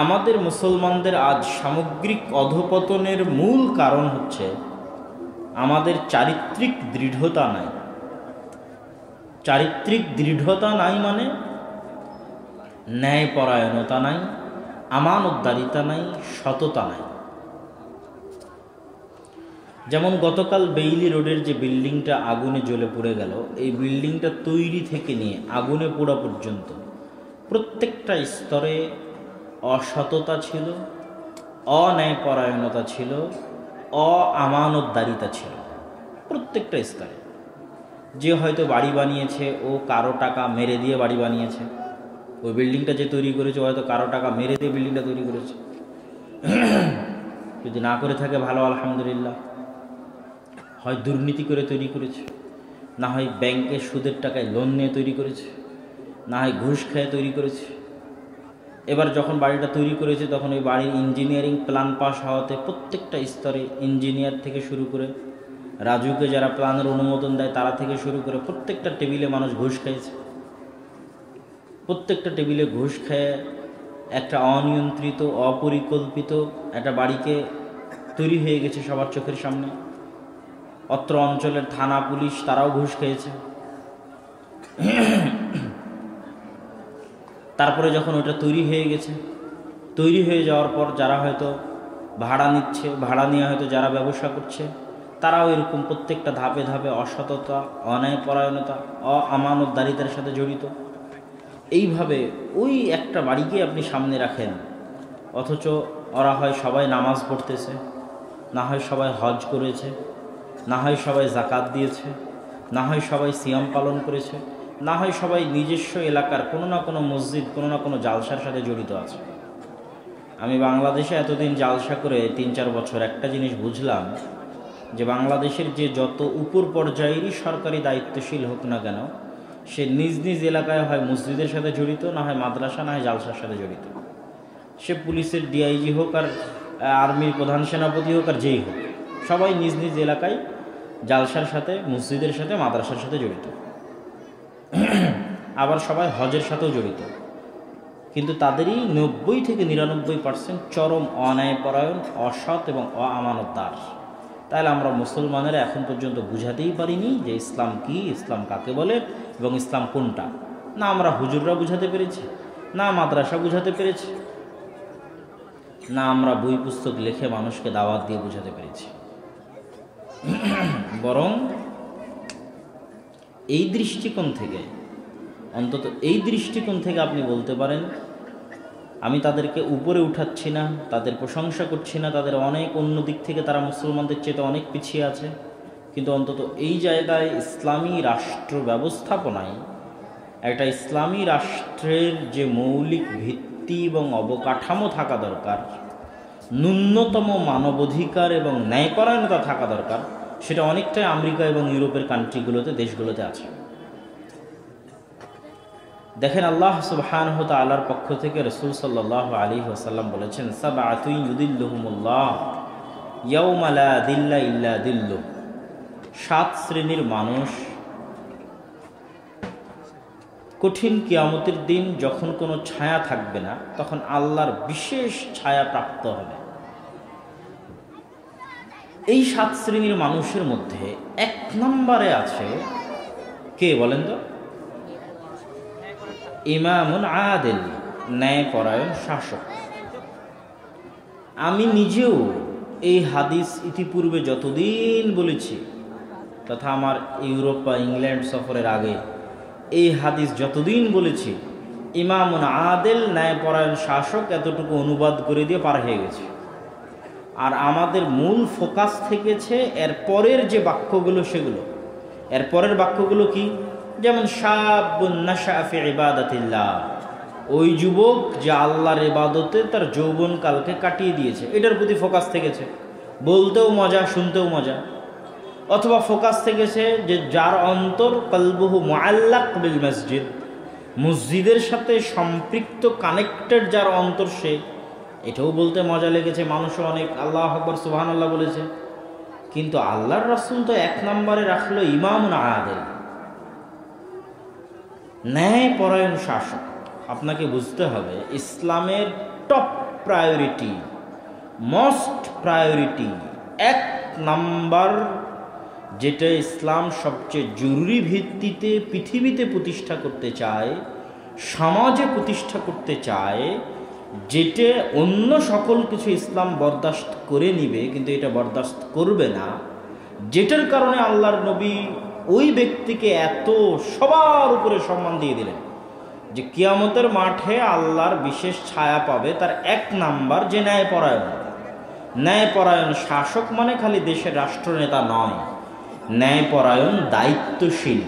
আমাদের মুসলমানদের আজ সামগ্রিক অধঃপতনের মূল কারণ হচ্ছে আমাদের চারিত্রিক দৃঢ়তা নাই। চারিত্রিক দৃঢ়তা নাই মানে ন্যায়পরায়ণতা নাই, আমানতদারিতা নাই, সততা নাই। যেমন গতকাল বেইলি রোডের যে বিল্ডিংটা আগুনে জ্বলে পুড়ে গেল, এই বিল্ডিংটা তৈরি থেকে নিয়ে আগুনে পোড়া পর্যন্ত প্রত্যেকটা স্তরে অসততা ছিল, অন্যায়পরায়ণতা ছিল, আমানতদারিতা ছিল প্রত্যেকটা স্তরে। যে হয়তো বাড়ি বানিয়েছে ও কারো টাকা মেরে দিয়ে বাড়ি বানিয়েছে, ওই বিল্ডিংটা যে তৈরি করেছে হয়তো কারো টাকা মেরে দিয়ে বিল্ডিংটা তৈরি করেছে। যদি না করে থাকে ভালো, আলহামদুলিল্লাহ। হয় দুর্নীতি করে তৈরি করেছে, না হয় ব্যাংকের সুদের টাকায় লোন নিয়ে তৈরি করেছে, না হয় ঘুষ খেয়ে তৈরি করেছে। এবার যখন বাড়িটা তৈরি করেছে তখন ওই বাড়ির ইঞ্জিনিয়ারিং প্ল্যান পাস হওয়াতে প্রত্যেকটা স্তরে ইঞ্জিনিয়ার থেকে শুরু করে রাজুকে যারা প্ল্যানের অনুমোদন দেয় তারা থেকে শুরু করে প্রত্যেকটা টেবিলে মানুষ ঘুষ খেয়েছে। প্রত্যেকটা টেবিলে ঘুষ খেয়ে একটা অনিয়ন্ত্রিত, অপরিকল্পিত একটা বাড়িকে তৈরি হয়ে গেছে সবার চোখের সামনে। অত্র অঞ্চলের থানা পুলিশ তারাও ঘুষ খেয়েছে। তারপরে যখন ওটা তৈরি হয়ে গেছে, তৈরি হয়ে যাওয়ার পর যারা হয়তো ভাড়া নিচ্ছে, ভাড়া নিয়ে হয়তো যারা ব্যবসা করছে, তারাও এরকম প্রত্যেকটা ধাপে ধাপে অসততা, অন্যায়পরায়ণতা, আমানতদারিতার সাথে জড়িত। এইভাবে ওই একটা বাড়িকে আপনি সামনে রাখেন, অথচ ওরা হয় সবাই নামাজ পড়তেছে, না হয় সবাই হজ করেছে, না হয় সবাই জাকাত দিয়েছে, না হয় সবাই সিয়াম পালন করেছে, না হয় সবাই নিজস্ব এলাকার কোনো না কোনো মসজিদ, কোনো না কোনো জালসার সাথে জড়িত আছে। আমি বাংলাদেশে এতদিন জালসা করে 3-4 বছর একটা জিনিস বুঝলাম যে বাংলাদেশের যে যত উপর পর্যায়েরই সরকারি দায়িত্বশীল হোক না কেন, সে নিজ নিজ এলাকায় হয় মসজিদের সাথে জড়িত, না হয় মাদ্রাসা, না হয় জালসার সাথে জড়িত। সে পুলিশের ডিআইজি হোক আর আর্মির প্রধান সেনাপতি হোক আর যেই হোক, সবাই নিজ নিজ এলাকায় জালসার সাথে, মসজিদের সাথে, মাদ্রাসার সাথে জড়িত। আবার সবাই হজের সাথেও জড়িত, কিন্তু তাদেরই 90 থেকে 99% চরম অন্যায়পরায়ণ, অসৎ এবং অআমানতদার। তাহলে আমরা মুসলমানেরা এখন পর্যন্ত বুঝাতেই পারিনি যে ইসলাম কি, ইসলাম কাকে বলে এবং ইসলাম কোনটা। না আমরা হুজুররা বুঝাতে পেরেছি, না মাদ্রাসা বুঝাতে পেরেছি, না আমরা বই পুস্তক লিখে মানুষকে দাওয়াত দিয়ে বুঝাতে পেরেছি। বরং এই দৃষ্টিকোণ থেকে, অন্তত এই দৃষ্টিকোণ থেকে আপনি বলতে পারেন আমি তাদেরকে উপরে উঠাচ্ছি না, তাদের প্রশংসা করছি না, তাদের অনেক অন্য দিক থেকে তারা মুসলমানদের চেয়ে অনেক পিছিয়ে আছে, কিন্তু অন্তত এই জায়গায় ইসলামী রাষ্ট্র ব্যবস্থাপনায় একটা ইসলামী রাষ্ট্রের যে মৌলিক ভিত্তি এবং অবকাঠামো থাকা দরকার, ন্যূনতম মানবাধিকার এবং ন্যায়পরায়ণতা থাকা দরকার, সেটা অনেকটাই আমেরিকা এবং ইউরোপের কান্ট্রিগুলোতে, দেশগুলোতে আছে। দেখেন আল্লাহ সুবহানাহু ওয়া তাআলার পক্ষ থেকে রাসূল সাল্লাল্লাহু আলাইহি ওয়াসাল্লাম বলেছেন, সাবআতুন ইউদিল্লুহুমুল্লাহ ইয়াওমা লা দিল্লা ইল্লা দিল্লুহ। 7 শ্রেণীর মানুষ কঠিন কিয়ামতের দিন যখন কোনো ছায়া থাকবে না, তখন আল্লাহর বিশেষ ছায়া প্রাপ্ত হবে। এই 7 শ্রেণীর মানুষের মধ্যে 1 নম্বরে আছে কে বলেন তো? ইমামুন আদিল, ন্যায়পরায়ণ শাসক। আমি নিজেও এই হাদিস ইতিপূর্বে যতদিন বলেছি, তথা আমার ইউরোপ বা ইংল্যান্ড সফরের আগে এই হাদিস যতদিন বলেছি, ইমামুন আদিল, ন্যায়পরায়ণ শাসক, এতটুকু অনুবাদ করে দিয়ে পার হয়ে গেছে। আর আমাদের মূল ফোকাস থেকেছে এর পরের যে বাক্যগুলো, সেগুলো। এর পরের বাক্যগুলো কি? যেমন শাবুন নাশাআ ফি ইবাদাতিল্লাহ, ওই যুবক যে আল্লাহর ইবাদতে তার যৌবনকালকে কাটিয়ে দিয়েছে, এটার প্রতি ফোকাস থেকেছে। বলতেও মজা, শুনতেও মজা। অথবা ফোকাস থেকেছে যে যার অন্তর কলবুহু মুআল্লাক বিল মসজিদ, মসজিদের সাথে সম্পৃক্ত, কানেক্টেড যার অন্তর, সে, এটাও বলতে মজা লেগেছে। মানুষও অনেক আল্লাহু আকবার সুবহানাল্লাহ বলেছে, কিন্তু আল্লাহর রাসূল তো 1 নম্বরে রাখলো ইমামুন আদিল, ন্যায়পরায়ণ শাসক। আপনাকে বুঝতে হবে ইসলামের top priority, most priority, 1 number যেটা ইসলাম সবচেয়ে জরুরি ভিত্তিতে পৃথিবীতে প্রতিষ্ঠা করতে চায়, সমাজে প্রতিষ্ঠা করতে চায়, যেটা অন্য সকল কিছু ইসলাম বরদাস্ত করে নিবে কিন্তু এটা বরদাস্ত করবে না, যেটার কারণে আল্লাহর নবী ওই ব্যক্তিকে এত সবার উপরে সম্মান দিয়ে দিলেন যে কিয়ামতের মাঠে আল্লাহর বিশেষ ছায়া পাবে, তার 1 নাম্বার যে ন্যায়পরায়ণ। ন্যায়পরায়ণ শাসক মানে খালি দেশের রাষ্ট্রনেতা নয়, ন্যায়পরায়ণ দায়িত্বশীল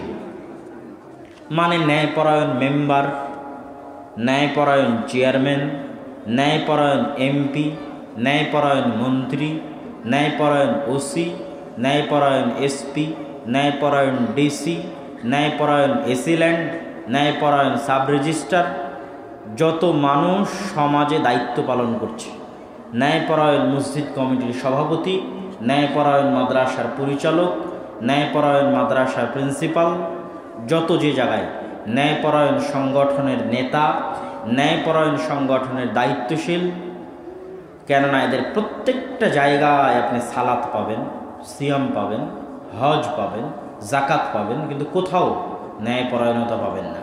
মানে ন্যায়পরায়ণ মেম্বার, ন্যায়পরায়ণ চেয়ারম্যান, ন্যায়পরায়ণ এমপি, ন্যায়পরায়ণ মন্ত্রী, ন্যায়পরায়ণ ওসি, ন্যায়পরায়ণ এসপি, ন্যায়পরায়ণ ডিসি, ন্যায়পরায়ণ এসিল্যান্ড, ন্যায়পরায়ণ সাব রেজিস্ট্রার, যত মানুষ সমাজে দায়িত্ব পালন করছে, ন্যায়পরায়ণ মসজিদ কমিটির সভাপতি, ন্যায়পরায়ণ মাদ্রাসার পরিচালক, ন্যায়পরায়ণ মাদ্রাসার প্রিন্সিপাল, যত যে জায়গায় ন্যায়পরায়ণ সংগঠনের নেতা, ন্যায়পরায়ণ সংগঠনের দায়িত্বশীল। কেননা এদের প্রত্যেকটা জায়গায় আপনি সালাত পাবেন, সিয়াম পাবেন, হজ পাবেন, জাকাত পাবেন, কিন্তু কোথাও ন্যায়পরায়ণতা পাবেন না।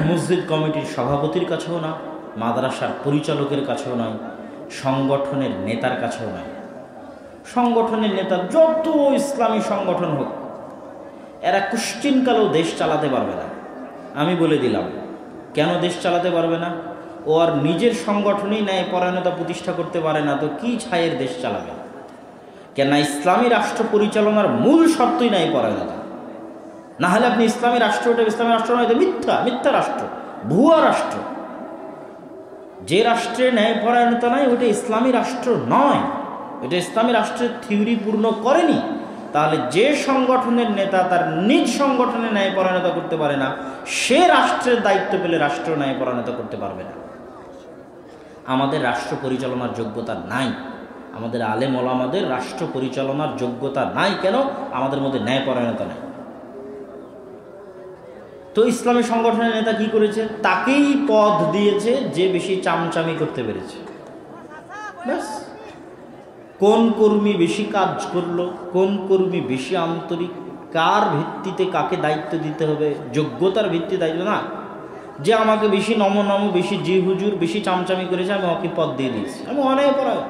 মসজিদ কমিটির সভাপতির কাছেও না, মাদ্রাসার পরিচালকের কাছেও নয়, সংগঠনের নেতার কাছেও নয়। সংগঠনের নেতা যত ইসলামী সংগঠন হোক, এরা কুশ্চিনকালেও দেশ চালাতে পারবে না। আমি বলে দিলাম কেন দেশ চালাতে পারবে না। ও আর নিজের সংগঠনেই ন্যায়পরায়ণতা প্রতিষ্ঠা করতে পারে না, তো কি ছায়ের দেশ চালাবে? কেন ইসলামী রাষ্ট্র পরিচালনার মূল শর্তই ন্যায়পরায়ণতা। না হলে আপনি ইসলামী রাষ্ট্র, ওটা ইসলামী রাষ্ট্র নয়, মিথ্যা রাষ্ট্র, ভুয়া রাষ্ট্র। যে রাষ্ট্রে ন্যায়পরায়ণতা নাই ওটা ইসলামী রাষ্ট্র নয়, এটা ইসলামী রাষ্ট্রের থিওরি পূর্ণ করেনি। তাহলে যে সংগঠনের নেতা তার নিজ সংগঠনে ন্যায়পরায়ণতা করতে পারে না, সে রাষ্ট্রের দায়িত্ব পেলে রাষ্ট্র ন্যায়পরায়ণতা করতে পারবে না। আমাদের রাষ্ট্র পরিচালনার যোগ্যতা নাই, আমাদের আলেম ওলামাদের রাষ্ট্র পরিচালনার যোগ্যতা নাই। কেন? আমাদের মধ্যে ন্যায়পরায়ণতা নাই। তো ইসলামী সংগঠনের নেতা কি করেছে? তাকেই পদ দিয়েছে যে বেশি চামচামি করতে পেরেছে। ব্যাস, কোন কর্মী বেশি কাজ করলো, কোন কর্মী বেশি আন্তরিক, কার ভিত্তিতে কাকে দায়িত্ব দিতে হবে, যোগ্যতার ভিত্তি দায়িত্ব না। যে আমাকে বেশি নম বেশি জি হুজুর বেশি চামচামি করেছে, আমি ওকে পদ দিয়ে দিয়েছি, আমি অনেক পড়াই।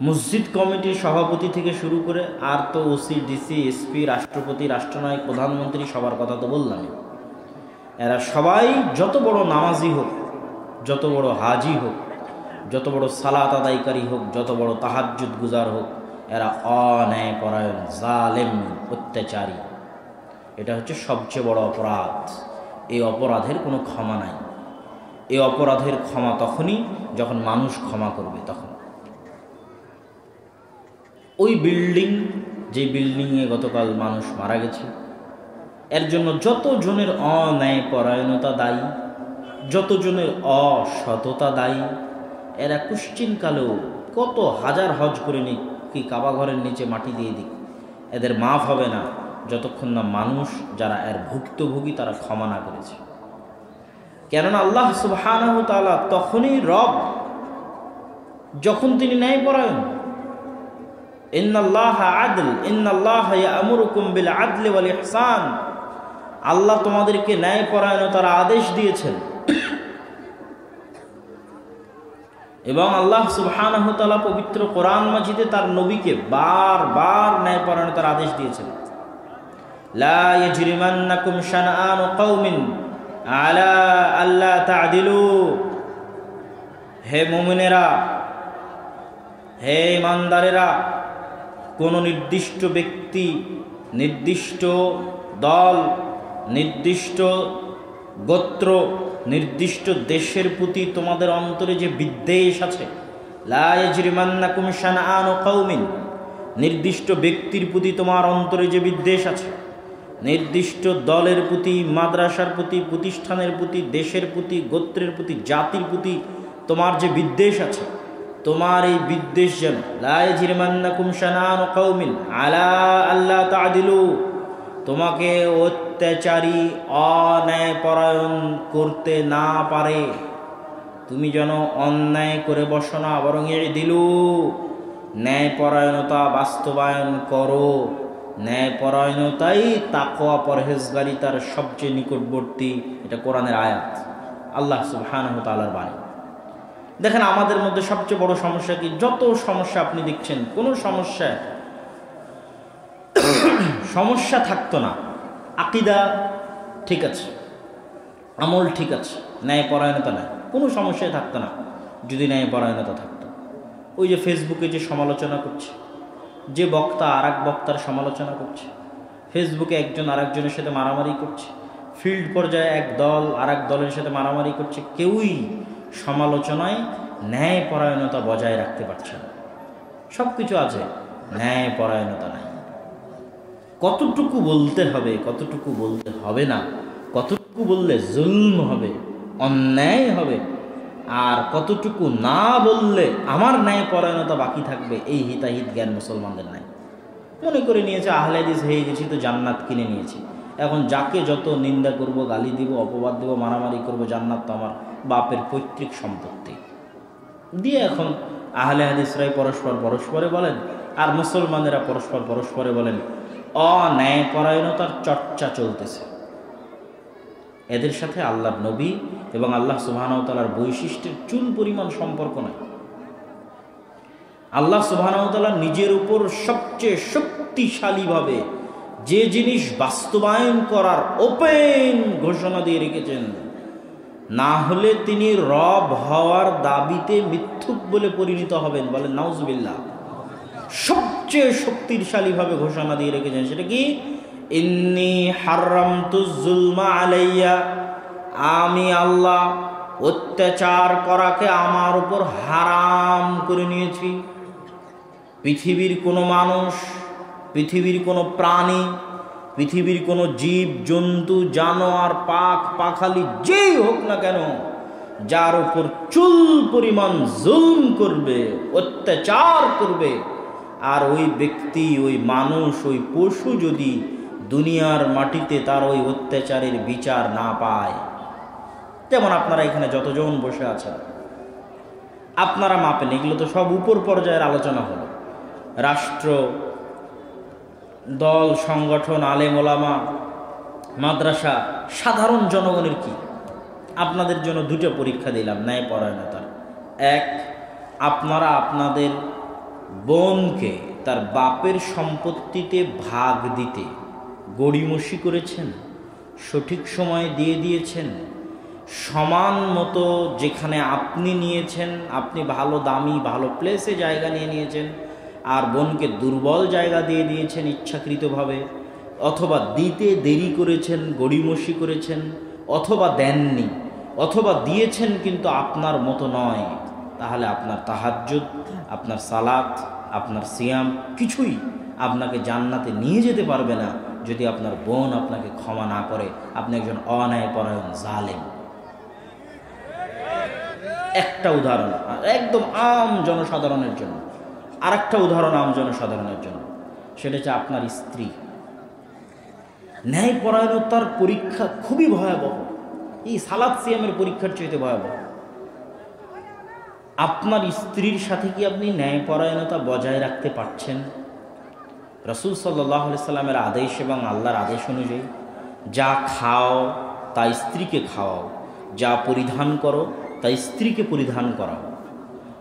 মসজিদ কমিটির সভাপতি থেকে শুরু করে আর তো ওসি, ডিসি, এসপি, রাষ্ট্রপতি, রাষ্ট্রনায়ক, প্রধানমন্ত্রী, সবার কথা তো বললাম। এরা সবাই যত বড় নামাজি হোক, যত বড় হাজি হোক, যত বড় সালাত আদায়কারী হোক, যত বড় তাহাজ্জুদ গুজার হোক, এরা অন্যায়পরায়ণ, জালেম, অত্যাচারী। এটা হচ্ছে সবচেয়ে বড় অপরাধ। এই অপরাধের কোনো ক্ষমা নাই। এই অপরাধের ক্ষমা তখনই যখন মানুষ ক্ষমা করবে। তখন ওই বিল্ডিং, যে বিল্ডিংয়ে গতকাল মানুষ মারা গেছে, এর জন্য যতজনের অন্যায়পরায়ণতা দায়ী, যতজনের অসততা দায়ী, এরা কুশ্চিনকালেও কত হাজার হজ করে নিক, কি কাবা ঘরের নিচে মাটি দিয়ে দিক, এদের মাফ হবে না যতক্ষণ না মানুষ যারা এর ভুক্তভোগী তারা ক্ষমা না করেছে। কেননা আল্লাহ সুবহানাহু ওয়া তাআলা তখনই রব যখন তিনি ন্যায়পরায়ণ। ইন্নাল্লাহা আদল, ইন্নাল্লাহা ইয়া'মুরুকুম বিল আদলি ওয়াল ইহসান। আল্লাহ তোমাদেরকে ন্যায়পরায়ণতার আদেশ দিয়েছেন এবং আল্লাহ সুবহানাহু ওয়া তাআলা পবিত্র কোরআন মাজিদে তার নবীকে বারবার ন্যায়পরায়ণতার আদেশ দিয়েছেন। লা ইয়াজরিমান্নাকুম শানআনু কওমিন আলা আল্লা তা'দিলু। হে মুমিনেরা, হে ইমানদারেরা, কোনো নির্দিষ্ট ব্যক্তি, নির্দিষ্ট দল, নির্দিষ্ট গোত্র, নির্দিষ্ট দেশের প্রতি তোমাদের অন্তরে যে বিদ্বেষ আছে, লা ইয়াজরিমান্নাকুম শানআনু কওমিন, নির্দিষ্ট ব্যক্তির প্রতি তোমার অন্তরে যে বিদ্বেষ আছে, নির্দিষ্ট দলের প্রতি, মাদ্রাসার প্রতি, প্রতিষ্ঠানের প্রতি, দেশের প্রতি, গোত্রের প্রতি, জাতির প্রতি তোমার যে বিদ্বেষ আছে, তোমার এই বিদ্বেষ যেন লা ইয়াজরিমান্নাকুম শানআনু কওমিন আলা আল্লা তা'দিলু, তোমাকে অত্যাচারী অন্যায়পরায়ণ করতে না পারে, তুমি যেন অন্যায় করে বসো না, বরং দিলু ন্যায়পরায়ণতা বাস্তবায়ন করো। ন্যায়পরায়ণতাই তাকওয়া পরহেজগারিতার সবচেয়ে নিকটবর্তী। এটা কোরআনের আয়াত, আল্লাহ সুবহানাহু ওয়া তাআলার বাণী। দেখেন আমাদের মধ্যে সবচেয়ে বড় সমস্যা কি? যত সমস্যা আপনি দেখছেন, কোনো সমস্যা থাকতো না। আকীদা ঠিক আছে, আমল ঠিক আছে, ন্যায়পরায়ণতা নাই, কোনো সমস্যাই থাকতো না যদি ন্যায়পরায়ণতা থাকতো। ওই যে ফেসবুকে যে সমালোচনা করছে, যে বক্তা আর এক বক্তার সমালোচনা করছে, ফেসবুকে একজন আরেকজনের সাথে মারামারি করছে, ফিল্ড পর্যায়ে এক দল আর এক দলের সাথে মারামারি করছে, কেউই সমালোচনায় ন্যায়পরায়ণতা বজায় রাখতে পারছে না। সব কিছু আছে, ন্যায়পরায়ণতা নাই। কতটুকু বলতে হবে, কতটুকু বলতে হবে না, কতটুকু বললে জুলম হবে, অন্যায় হবে, আর কতটুকু না বললে আমার ন্যায়পরায়ণতা বাকি থাকবে, এই হিতাহিত জ্ঞান মুসলমানদের নাই। মনে করে নিয়েছে আহলে হাদিস হয়ে গেছি তো জান্নাত কিনে নিয়েছি, এখন যাকে যত নিন্দা করব, গালি দিব, অপবাদ দেব, মারামারি করব, জান্নাত তো আমার বাপের পৈতৃক সম্পত্তি দিয়ে এখন আহলে হাদিসরাই পরস্পরে বলেন আর মুসলমানেরা পরস্পরে বলেন। অন্যায়পরায়ণতার চর্চা চলতেছে। এদের সাথে আল্লাহর নবী এবং আল্লাহ সুবহানাহু ওয়া তাআলার বৈশিষ্ট্যের চুল পরিমাণ সম্পর্ক নাই। আল্লাহ সুবহানাহু ওয়া তাআলা নিজের উপর সবচেয়ে শক্তিশালীভাবে যে জিনিস বাস্তবায়ন করার ওপেন ঘোষণা দিয়ে রেখেছেন, না হলে তিনি রব হওয়ার দাবিতে মিথ্যুক বলে পরিণত হবেন। বলেন নাউজুবিল্লাহ। সবচেয়ে শক্তিশালীভাবে ঘোষণা দিয়ে রেখেছেন, সেটা কি? ইন্নী হারামতুজ যুলমা আলাইয়া, আমি আল্লাহ অত্যাচার করাকে আমার উপর হারাম করে নিয়েছি। পৃথিবীর কোনো মানুষ, পৃথিবীর কোনো প্রাণী, পৃথিবীর কোনো জীব জন্তু, জানোয়ার, পাখালি যেই হোক না কেন, যার উপর চুল পরিমাণ জুলম করবে, অত্যাচার করবে, আর ওই ব্যক্তি, ওই মানুষ, ওই পশু যদি দুনিয়ার মাটিতে তার ওই অত্যাচারের বিচার না পায়, যেমন আপনারা এখানে যতজন বসে আছেন, আপনারা মাপেন, এগুলো তো সব উপর পর্যায়ের আলোচনা হলো। রাষ্ট্র, দল, সংগঠন, আলেম ওলামা, মাদ্রাসা, সাধারণ জনগণের কি? আপনাদের জন্য দুটো পরীক্ষা দিলাম ন্যায়পরায়ণতার। এক, আপনারা আপনাদের বোনকে তার বাপের সম্পত্তিতে ভাগ দিতে গড়িমসি করেছেন, সঠিক সময়ে দিয়ে দিয়েছেন, সমান মতো যেখানে আপনি নিয়েছেন, আপনি ভালো দামি ভালো প্লেসে জায়গা নিয়েছেন, আর বোনকে দুর্বল জায়গা দিয়ে দিয়েছেন ইচ্ছাকৃতভাবে, অথবা দিতে দেরি করেছেন, গড়িমসি করেছেন, অথবা দেননি, অথবা দিয়েছেন কিন্তু আপনার মতো নয়, তাহলে আপনার তাহাজ্জুদ, আপনার সালাত, আপনার সিয়াম কিছুই আপনাকে জান্নাতে নিয়ে যেতে পারবে না যদি আপনার বোন আপনাকে ক্ষমা না করে। আপনি একজন অন্যায়পরায়ণ জালেম। একটা উদাহরণ একদম আম জনসাধারণের জন্য, আর একটা উদাহরণ আম জনসাধারণের জন্য, সেটা হচ্ছে আপনার স্ত্রী। ন্যায়পরায়ণতার পরীক্ষা খুবই ভয়াবহ, এই সালাত সিয়ামের পরীক্ষার চাইতে ভয়াবহ। আপনার স্ত্রীর সাথে কি আপনি ন্যায়পরায়ণতা বজায় রাখতে পারছেন? রাসূল সাল্লাল্লাহু আলাইহি সাল্লামের আদেশ এবং আল্লাহর আদেশ অনুযায়ী যা খাও তা স্ত্রীকে খাওয়াও, যা পরিধান করো তা স্ত্রীকে পরিধান করাও,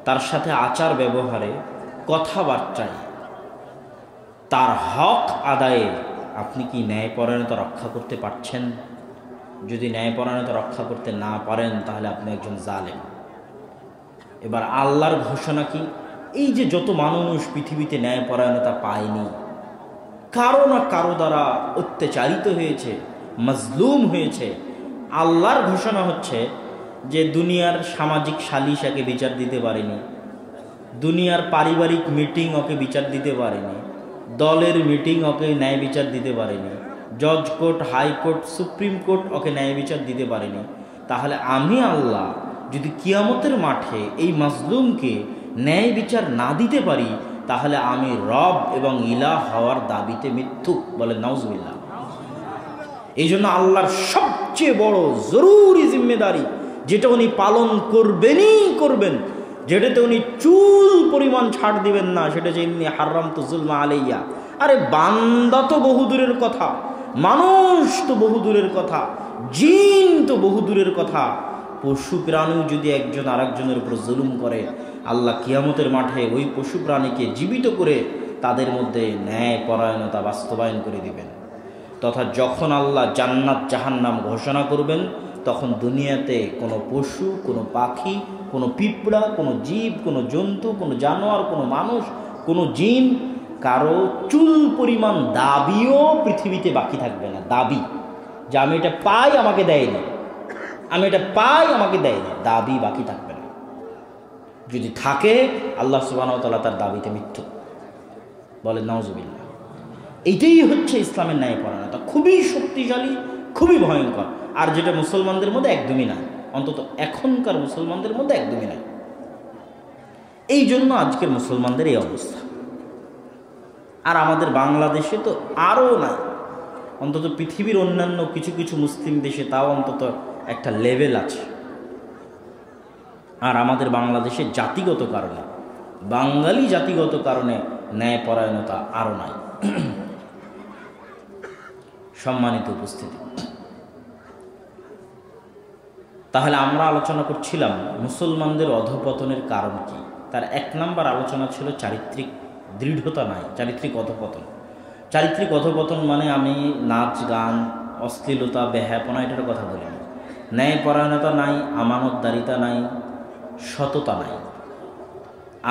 তার সাথে আচার ব্যবহারে, কথাবার্তায়, তার হক আদায়ে আপনি কি ন্যায়পরায়ণতা রক্ষা করতে পারছেন? যদি ন্যায়পরায়ণতা রক্ষা করতে না পারেন তাহলে আপনি একজন জালেম। এবার আল্লাহর ঘোষণা কি? এই যে যত মানুষ পৃথিবীতে ন্যায়পরায়ণতা পায়নি, কারো না কারো দ্বারা অত্যাচারিত হয়েছে, মজলুম হয়েছে, আল্লাহর ঘোষণা হচ্ছে যে দুনিয়ার সামাজিক সালিশ একে বিচার দিতে পারেনি, দুনিয়ার পারিবারিক মিটিং ওকে বিচার দিতে পারেনি, দলের মিটিং ওকে ন্যায় বিচার দিতে পারেনি, জজ কোর্ট, হাইকোর্ট, সুপ্রিম কোর্ট ওকে ন্যায় বিচার দিতে পারেনি। তাহলে আমি আল্লাহ যদি কিয়ামতের মাঠে এই মাজলুমকে ন্যায় বিচার না দিতে পারি, তাহলে আমি রব এবং ইলাহ হওয়ার দাবিতে মিথ্যুক। বলে নাউজুবিল্লাহ। এই জন্য আল্লাহর সবচেয়ে বড় জরুরি জিম্মেদারি, যেটা উনি পালন করবেন, যেটাতে উনি চুল পরিমাণ ছাড় দিবেন না, সেটা যে ইন্নী হারামতু যুলমা আলাইয়া। আরে বান্দা তো বহুদূরের কথা, মানুষ তো বহুদূরের কথা, জিন তো বহুদূরের কথা, পশু প্রাণীও যদি একজন আরেকজনের উপর জুলুম করে, আল্লাহ কিয়ামতের মাঠে ওই পশু প্রাণীকে জীবিত করে তাদের মধ্যে ন্যায় পরায়ণতা বাস্তবায়ন করে দিবেন। তথা যখন আল্লাহ জান্নাত জাহান্নাম ঘোষণা করবেন, তখন দুনিয়াতে কোনো পশু, কোনো পাখি, কোনো পিঁপড়া, কোনো জীব, কোনো জন্তু, কোনো জানোয়ার, কোনো মানুষ, কোনো জিন, কারো চুল পরিমাণ দাবিও পৃথিবীতে বাকি থাকবে না। দাবি যে আমি এটা পাই, আমাকে দেয়নি, আমি এটা পাই, আমাকে দেয়নি, দাবি বাকি থাকবে না। যদি থাকে, আল্লাহ সুবহানাহু ওয়া তাআলা তার দাবিতে মিথ্যু বলে, নাউজুবিল্লাহ। এইটাই হচ্ছে ইসলামের ন্যায়পরায়ণতা, খুবই শক্তিশালী, খুবই ভয়ঙ্কর। আর যেটা মুসলমানদের মধ্যে একদমই নাই, অন্তত এখনকার মুসলমানদের মধ্যে একদমই নাই। এই জন্য আজকের মুসলমানদের এই অবস্থা। আর আমাদের বাংলাদেশে তো আরও নাই, অন্তত পৃথিবীর অন্যান্য কিছু কিছু মুসলিম দেশে তাও অন্তত একটা লেভেল আছে। আর আমাদের বাংলাদেশে জাতিগত কারণে, বাঙালি জাতিগত কারণে ন্যায়পরায়ণতা আরও নাই। সম্মানিত উপস্থিতি, তাহলে আমরা আলোচনা করছিলাম মুসলমানদের অধঃপতনের কারণ কি। তার 1 নম্বর আলোচনা ছিল চারিত্রিক দৃঢ়তা নাই, চারিত্রিক অধঃপতন। চারিত্রিক অধঃপতন মানে আমি নাচ গান, অশ্লীলতা, বেহায়াপনা এটার কথা বলি না। ন্যায়পরায়ণতা নাই, আমানতদারিতা নাই, সততা নাই।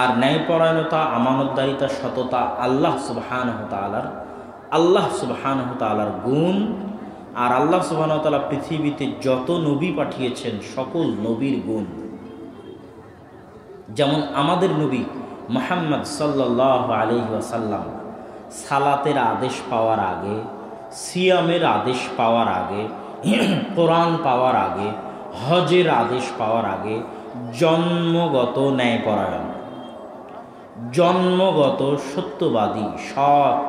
আর ন্যায়পরায়ণতা, আমানতদারিতা, সততা আল্লাহ সুবহানাহু ওয়া তাআলার গুণ। আর আল্লাহ সুবহানাহু ওয়া তাআলা পৃথিবীতে যত নবী পাঠিয়েছেন সকল নবীর গুণ। যেমন আমাদের নবী মুহাম্মদ সাল্লাল্লাহু আলাইহি ওয়াসাল্লাম সালাতের আদেশ পাওয়ার আগে, সিয়ামের আদেশ পাওয়ার আগে, কোরআন পাওয়ার আগে, হজের আদেশ পাওয়ার আগে জন্মগত ন্যায়পরায়ণ, জন্মগত সত্যবাদী, সৎ,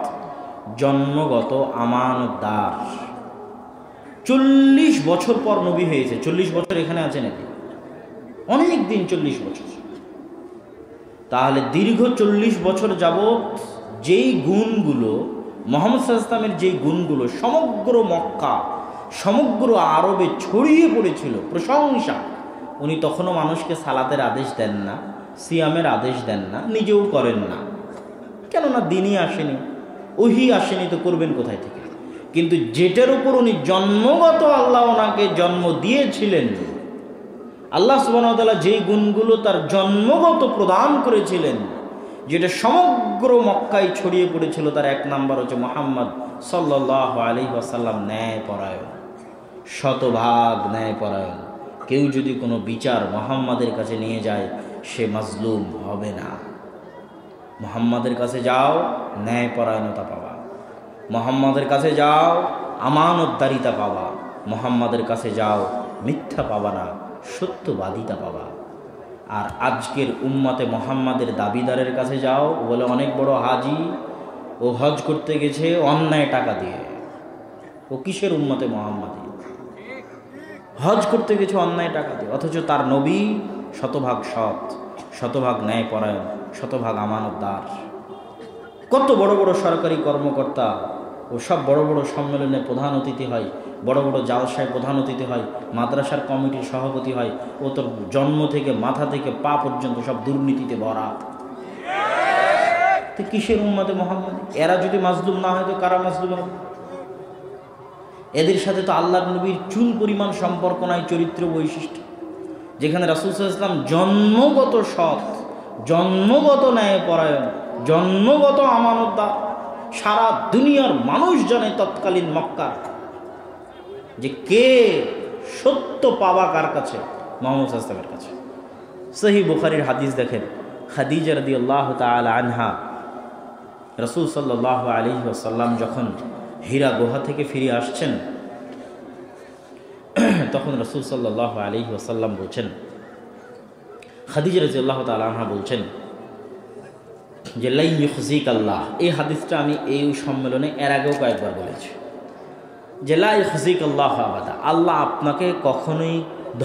জন্মগত আমানতদার। 40 বছর পর নবী হয়েছে। 40 বছর এখানে আছে নাকি? অনেক দিন, 40 বছর। তাহলে দীর্ঘ 40 বছর যাবৎ যেই গুণগুলো মুহাম্মদ সাল্লাল্লাহু আলাইহি ওয়াসাল্লামের, যেই গুণগুলো সমগ্র মক্কা, সমগ্র আরবে ছড়িয়ে পড়েছিল, প্রশংসা, উনি তখনও মানুষকে সালাতের আদেশ দেন না, সিয়ামের আদেশ দেন না, নিজেও করেন না। কেননা দিনই আসেনি, ওহী আসেনি, তো করবেন কোথায় থেকে? কিন্তু যেটার উপর উনি জন্মগত, আল্লাহ ওনাকে জন্ম দিয়েছিলেন, আল্লাহ সুবহানাহু ওয়া তাআলা যেই গুণগুলো তার জন্মগত প্রদান করেছিলেন, যেটা সমগ্র মক্কায় ছড়িয়ে পড়েছিল, তার 1 নম্বর হচ্ছে মুহাম্মদ সাল্লাল্লাহু আলাইহি ওয়াসাল্লাম ন্যায়পরায়ণ, শতভাগ ন্যায়পরায়ণ। কেউ যদি কোনো বিচার মুহাম্মাদের কাছে নিয়ে যায়, সে মাজলুম হবে না। মুহাম্মাদের কাছে যাও, ন্যায়পরায়ণতা পাবা। মুহাম্মাদের কাছে যাও, আমানতদারিতা পাবা। মুহাম্মাদের কাছে যাও, মিথ্যা পাবা না, সত্যবাদিতা পাবা। আর আজকের উম্মতে মুহাম্মাদের দাবিদারের কাছে যাও, ও বলে অনেক বড় হাজি, ও হজ করতে গেছে অন্যায় টাকা দিয়ে। ও কিসের উম্মতে মুহাম্মাদি? হজ করতে গেছে অন্যায় টাকা দিয়ে, অথচ তার নবী শতভাগ সৎ, শতভাগ ন্যায়পরায়ণ, শতভাগ আমানতদার। কত বড় বড় সরকারি কর্মকর্তা ও সব বড় বড় সম্মেলনে প্রধান অতিথি হয়, বড় বড় জালসায় প্রধান অতিথি হয়, মাদ্রাসার কমিটির সভাপতি হয়। ও তোর জন্ম থেকে মাথা থেকে পা পর্যন্ত সব দুর্নীতিতে ভরা। তো কিসের উম্মতে মুহাম্মাদি? এরা যদি মাজলুম না হয়, তো কারা মাজলুম হবে? এদের সাথে তো আল্লাহর নবীর চুল পরিমাণ সম্পর্ক নাই, চরিত্র বৈশিষ্ট্য। যেখানে রাসূল সাল্লাল্লাহু আলাইহি ওয়াসাল্লাম জন্মগত সৎ, জন্মগত ন্যায়পরায়ণ, জন্মগত আমানতদার। সারা দুনিয়ার মানুষ জানে তৎকালীন মক্কার যে কে সত্য পাওয়া কার কাছে, মুহাম্মদ সাল্লাল্লাহু আলাইহি ওয়াসাল্লামের কাছে। সহিহ বুখারীর হাদিস দেখেন, খাদিজা রাদিয়াল্লাহু তাআলা আনহা, রাসূল সাল্লাল্লাহু আলাইহি ওয়াসাল্লাম যখন হীরা গুহা থেকে ফিরে আসছেন, তখন রাসূল সাল্লাল্লাহু আলাইহি ওয়াসাল্লাম বলছেন, খাদিজা রাদিয়াল্লাহু তাআলা আনহা বলছেন যে লা ইউখজিক আল্লাহ। এই হাদিসটা আমি এই সম্মেলনে এর আগেও কয়েকবার বলেছি যে লা ইখজিক আল্লাহ আবাদা, আল্লাহ আপনাকে কখনোই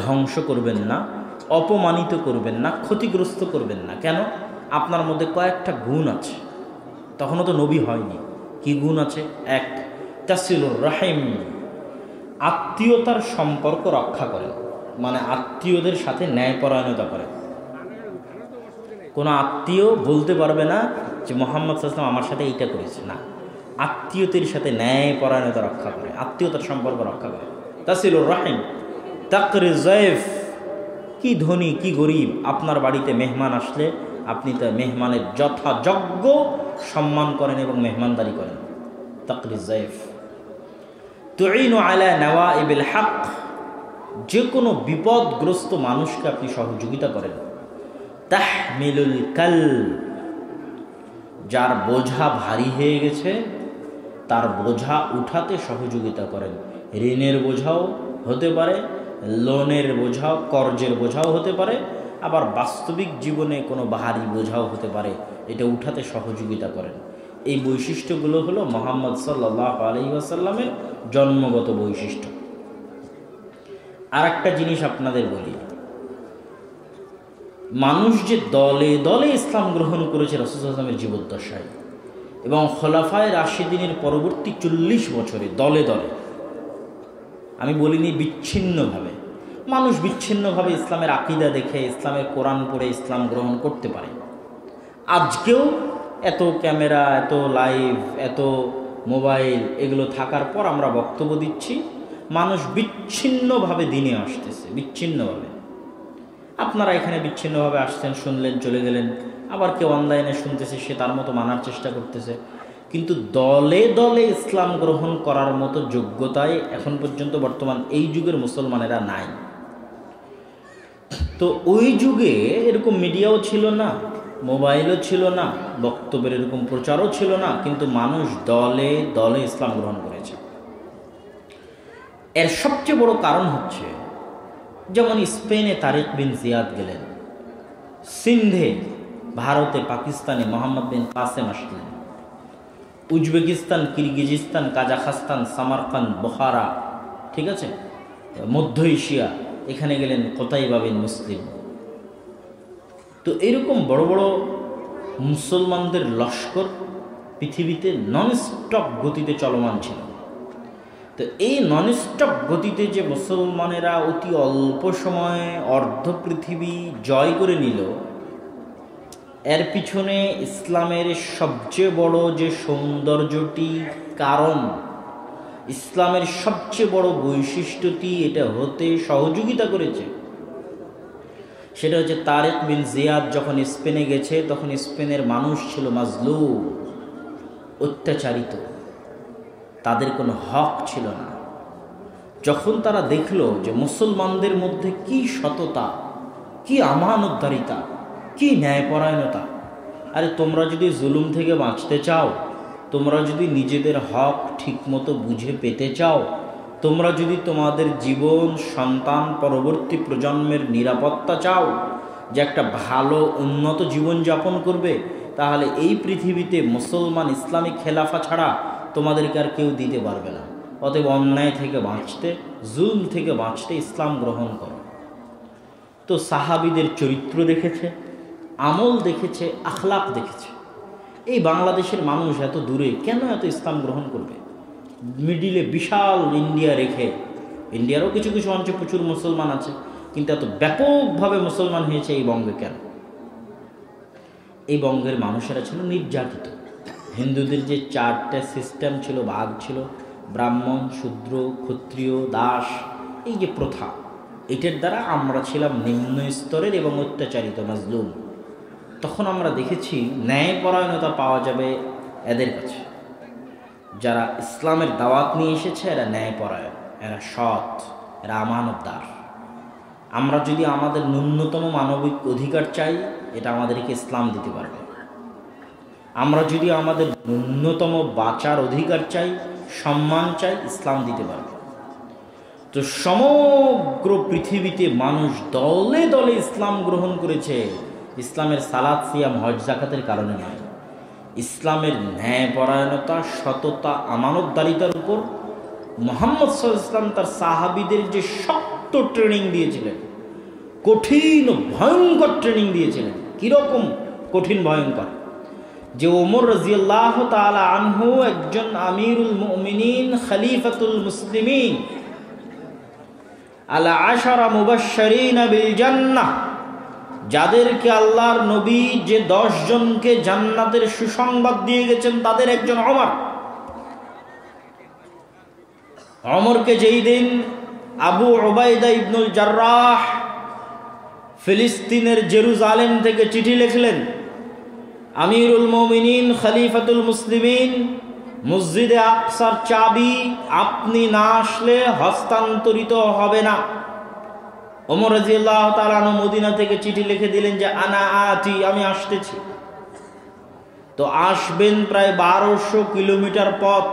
ধ্বংস করবেন না, অপমানিত করবেন না, ক্ষতিগ্রস্ত করবেন না। কেন? আপনার মধ্যে কয়েকটা গুণ আছে। তখনও তো নবী হয়নি। কি গুণ আছে? এক, তাসিলুর রাহিম, আত্মীয়তার সম্পর্ক রক্ষা করেন, মানে আত্মীয়দের সাথে ন্যায়পরায়ণতা করেন। কোনো আত্মীয় বলতে পারবে না যে মোহাম্মদ সাল্লাল্লাহু আলাইহি ওয়াসাল্লাম আমার সাথে এইটা করেছে, না, আত্মীয়দের সাথে ন্যায়পরায়ণতা রক্ষা করে, আত্মীয়তার সম্পর্ক রক্ষা করে। তাসিলুর রাহিম, তাকরি জয়ফ, কি ধনী কি গরিব, আপনার বাড়িতে মেহমান আসলে আপনি তার মেহমানের যথাযোগ্য সম্মান করেন এবং মেহমানদারি করেন। তাকরি জয়ফ। তুইনু আলা নাওয়াইবিল হক, যে কোনো বিপদগ্রস্ত মানুষকে আপনি সহযোগিতা করেন। তাহমিলুল কাল, যার বোঝা ভারী হয়ে গেছে তার বোঝা উঠাতে সহযোগিতা করেন। ঋণের বোঝাও হতে পারে, লোনের বোঝাও, কর্জের বোঝাও হতে পারে, আবার বাস্তবিক জীবনে কোনো ভারী বোঝাও হতে পারে, এটা উঠাতে সহযোগিতা করেন। এই বৈশিষ্ট্যগুলো হলো মুহাম্মদ সাল্লাল্লাহু আলাইহি ওয়াসাল্লামের জন্মগত বৈশিষ্ট্য। আর একটা জিনিস আপনাদের বলি, মানুষ যে দলে দলে ইসলাম গ্রহণ করেছে রাসূল সাল্লাল্লাহু আলাইহি ওয়াসাল্লামের জীবদ্দশায় এবং খোলাফায়ে রাশিদিনের পরবর্তী 40 বছরে দলে দলে, আমি বলিনি বিচ্ছিন্নভাবে, মানুষ বিচ্ছিন্নভাবে ইসলামের আকীদা দেখে, ইসলামের কোরআন পড়ে ইসলাম গ্রহণ করতে পারে। আজকেও এত ক্যামেরা, এত লাইভ, এত মোবাইল এগুলো থাকার পর আমরা বক্তব্য দিচ্ছি, মানুষ বিচ্ছিন্নভাবে দিনে আসতেছে, বিচ্ছিন্নভাবে। আপনারা এখানে বিচ্ছিন্নভাবে আসছেন, শুনলেন, চলে গেলেন, আবার কেউ অনলাইনে শুনতেছে, সে তার মতো মানার চেষ্টা করতেছে, কিন্তু দলে দলে ইসলাম গ্রহণ করার মতো যোগ্যতায় এখন পর্যন্ত বর্তমান এই যুগের মুসলমানেরা নাই। তো ওই যুগে এরকম মিডিয়াও ছিল না, মোবাইলও ছিল না, বক্তব্যের এরকম প্রচারও ছিল না, কিন্তু মানুষ দলে দলে ইসলাম গ্রহণ করেছে। এর সবচেয়ে বড় কারণ হচ্ছে, যেমন স্পেনে তারিক বিন জিয়াদ গেলেন, সিন্ধে ভারতে পাকিস্তানে মোহাম্মদ বিন কাসেম আসলেন, Uzbekistan, Kyrgyzstan, Kazakhstan, Samarkand, Bukhara, ঠিক আছে, মধ্য এশিয়া, এখানে গেলেন কোতাইবা বিন মুসলিম। তো এরকম বড় বড় মুসলমানদের লস্কর পৃথিবীতে ননস্টপ গতিতে চলমান ছিল। তো এই ননস্টপ গতিতে যে মুসলমানেরা অতি অল্প সময়ে অর্ধ পৃথিবী জয় করে নিল, এর পিছনে ইসলামের সবচেয়ে বড় যে সৌন্দর্যটি কারণ, ইসলামের সবচেয়ে বড় বৈশিষ্ট্যটি এটা হতে সহযোগিতা করেছে, সেটা হচ্ছে তারিক বিন জিয়াদ যখন স্পেনে গেছে তখন স্পেনের মানুষ ছিল মাজলুম, অত্যাচারিত, তাদের কোনো হক ছিল না। যখন তারা দেখলো যে মুসলমানদের মধ্যে কি সততা, কি আমানতদারিতা, কি ন্যায়পরায়ণতা, আরে তোমরা যদি জুলুম থেকে বাঁচতে চাও, তোমরা যদি নিজেদের হক ঠিকমতো বুঝে পেতে চাও, তোমরা যদি তোমাদের জীবন, সন্তান, পরবর্তী প্রজন্মের নিরাপত্তা চাও, যে একটা ভালো উন্নত জীবন যাপন করবে, তাহলে এই পৃথিবীতে মুসলমান ইসলামিক খেলাফা ছাড়া তোমাদেরকে আর কেউ দিতে পারবে না। অতএব অন্যায় থেকে বাঁচতে, জুলম থেকে বাঁচতে ইসলাম গ্রহণ করো। তো সাহাবীদের চরিত্র দেখেছে, আমল দেখেছে, আখলাক দেখেছে। এই বাংলাদেশের মানুষ এত দূরে কেন এত ইসলাম গ্রহণ করবে? মিডিলে বিশাল ইন্ডিয়া রেখে, ইন্ডিয়ারও কিছু কিছু অঞ্চলে প্রচুর মুসলমান আছে, কিন্তু এত ব্যাপকভাবে মুসলমান হয়েছে এই বঙ্গে কেন? এই বঙ্গের মানুষেরা ছিল নির্যাতিত। হিন্দুদের যে 4টে সিস্টেম ছিল, ভাগ ছিল, ব্রাহ্মণ, শূদ্র, ক্ষত্রিয়, দাস, এই যে প্রথা, এটার দ্বারা আমরা ছিলাম নিম্ন স্তরের এবং অত্যাচারিত, মাজলুম। তখন আমরা দেখেছি ন্যায়পরায়ণতা পাওয়া যাবে এদের কাছে, যারা ইসলামের দাওয়াত নিয়ে এসেছে, এরা ন্যায়পরায়ণ, এরা সৎ, এরা আমানতদার। আমরা যদি আমাদের ন্যূনতম মানবিক অধিকার চাই, এটা আমাদেরকে ইসলাম দিতে পারবে। আমরা যদি আমাদের ন্যূনতম বাঁচার অধিকার চাই, সম্মান চাই, ইসলাম দিতে পারবে। তো সমগ্র পৃথিবীতে মানুষ দলে দলে ইসলাম গ্রহণ করেছে, ইসলামের সালাত, সিয়াম, হজ, যাকাতের কারণে নয়, ইসলামের ন্যায়পরায়ণতা, সততা, আমানতদারিতার উপর মুহাম্মদ সাল্লাল্লাহু আলাইহি ওয়াসাল্লাম তার সাহাবীদের যে শক্ত ট্রেনিং দিয়েছিলেন, কঠিন ভয়ঙ্কর ট্রেনিং দিয়েছিলেন। কীরকম কঠিন ভয়ঙ্কর? যে ওমর রাদিয়াল্লাহু তাআলা আনহু একজন আমিরুল মুমিনিন, খলিফাতুল মুসলিমিন, আল আশারা মুবাশশিরিন বিল জান্নাহ, যাদেরকে আল্লাহর নবী যে 10 জনকে জান্নাতের সুসংবাদ দিয়ে গেছেন তাদের একজন ওমর। ওমরকে যেই দিন আবু উবাইদা ইবনুল জাররাহ ফিলিস্তিনের জেরুজালেম থেকে চিঠি লিখলেন, আমিরুল মুমিনিন খলিফাতুল মুসলিমিন, মসজিদে আকসার চাবি আপনি না আসলে হস্তান্তরিত হবে না। ওমর রাদিয়াল্লাহু তাআলা আনহু মদিনা থেকে চিঠি লিখে দিলেন যে আনা আতি, আমি আসতেছি। তো আসবেন প্রায় 1200 কিলোমিটার পথ,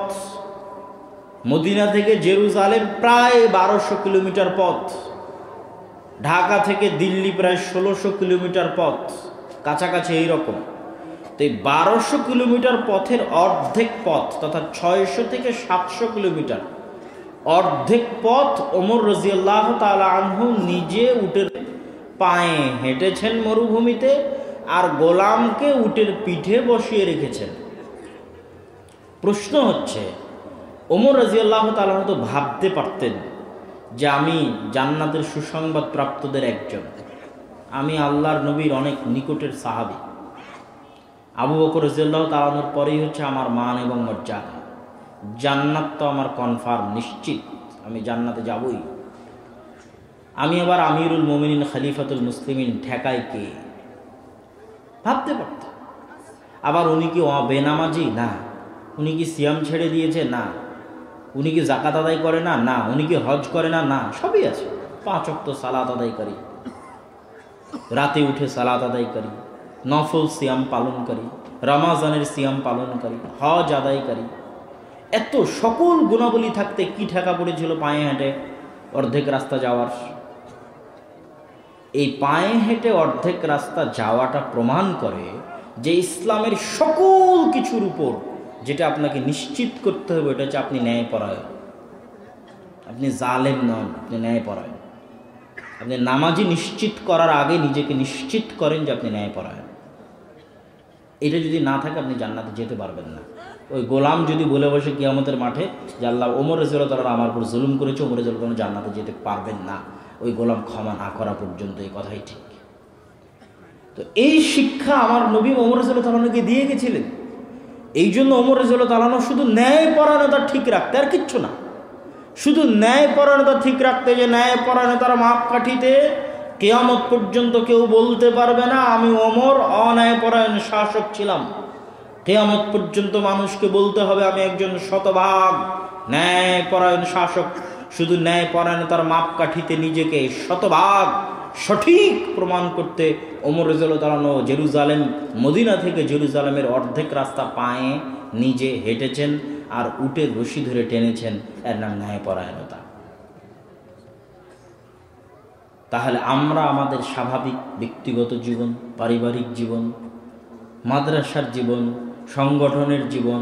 মদিনা থেকে জেরুজালেম প্রায় 1200 কিলোমিটার পথ, ঢাকা থেকে দিল্লি প্রায় 1600 কিলোমিটার পথ, কাছাকাছি এইরকম। তো এই 1200 কিলোমিটার পথের অর্ধেক পথ, তথা 600 থেকে 700 কিলোমিটার অর্ধেক পথ ওমর রাদিয়াল্লাহু তাআলা আনহু নিজে উটের পায়ে হেঁটেছেন মরুভূমিতে, আর গোলামকে উটের পিঠে বসিয়ে রেখেছেন। প্রশ্ন হচ্ছে, ওমর রাদিয়াল্লাহু তাআলা তো ভাবতে পারতেন যে আমি জান্নাতের সুসংবাদ প্রাপ্তদের একজন, আমি আল্লাহর নবীর অনেক নিকটের সাহাবী, আবু বকর রাদিয়াল্লাহু তাআলা আনহুর পরেই হচ্ছে আমার মান এবং মর্যাদা, জান্নাত তো আমার কনফার্ম, নিশ্চিত, আমি জান্নাতে যাবই। আমি আবার আমিরুল মুমিনিন খলিফাতুল মুসলিমিন, ঠেকায় কে? ভাবতে পারত। আবার উনি কি বেনামাজি? না। উনি কি সিয়াম ছেড়ে দিয়েছে? না। উনি কি যাকাত আদায় করে না? না। উনি কি হজ করে না? না। সবই আছে। 5 ওয়াক্ত সালাত আদায়কারী, রাতে উঠে সালাত আদায়কারী, নফল সিয়াম পালনকারী, রমাজানের সিয়াম পালনকারী, হজ আদায়কারী, এত সকল গুণাবলী থাকতে কি ঠেকা পড়েছিল পায়ে হেঁটে অর্ধেক রাস্তা যাওয়ার? এই পায়ে হেঁটে অর্ধেক রাস্তা যাওয়াটা প্রমাণ করে যে ইসলামের সকল কিছুর উপর যেটা আপনাকে নিশ্চিত করতে হবে, এটা হচ্ছে আপনি ন্যায়পরায়ণ, আপনি জালেম নন, আপনি ন্যায়পরায়ণ। আপনি নামাজি নিশ্চিত করার আগে নিজেকে নিশ্চিত করেন যে আপনি ন্যায়পরায়ণ। এটা যদি না থাকে আপনি জান্নাতে যেতে পারবেন না। ওই গোলাম যদি বলে বসে কিয়ামতের মাঠে যে আল্লাহ ওমর রাদিয়াল্লাহু তাআলা আমার উপর জুলুম করেছে, ওমর রাদিয়াল্লাহু তাআলা জান্নাতে যেতে পারবেন না, ওই গোলাম ক্ষমা না করা পর্যন্ত, এই কথাই ঠিক। তো এই শিক্ষা আমার নবী ওমর রাদিয়াল্লাহু তাআলাকে দিয়ে গেছিলেন। এই জন্য ওমর রাদিয়াল্লাহু তাআলা শুধু ন্যায়পরায়ণতা ঠিক রাখতে, আর কিচ্ছু না, শুধু ন্যায়পরায়ণতা ঠিক রাখতে, যে ন্যায়পরায়ণতার মাপকাঠিতে কিয়ামত পর্যন্ত কেউ বলতে পারবে না আমি ওমর অন্যায়পরায়ণ শাসক ছিলাম। কিয়ামত পর্যন্ত মানুষকে বলতে হবে আমি একজন শতভাগ ন্যায়পরায়ণ শাসক। শুধু ন্যায়পরায়ণতার মাপকাঠিতে নিজেকে শতভাগ সঠিক প্রমাণ করতে ওমর রাদিয়াল্লাহু তাআলা জেরুজালেম, মদিনা থেকে জেরুজালেমের অর্ধেক রাস্তা পায়ে নিজে হেঁটেছেন আর উটের রশি ধরে টেনেছেন, এর নাম ন্যায়পরায়ণতা। তাহলে আমরা আমাদের স্বাভাবিক ব্যক্তিগত জীবন, পারিবারিক জীবন, মাদ্রাসার জীবন, সংগঠনের জীবন,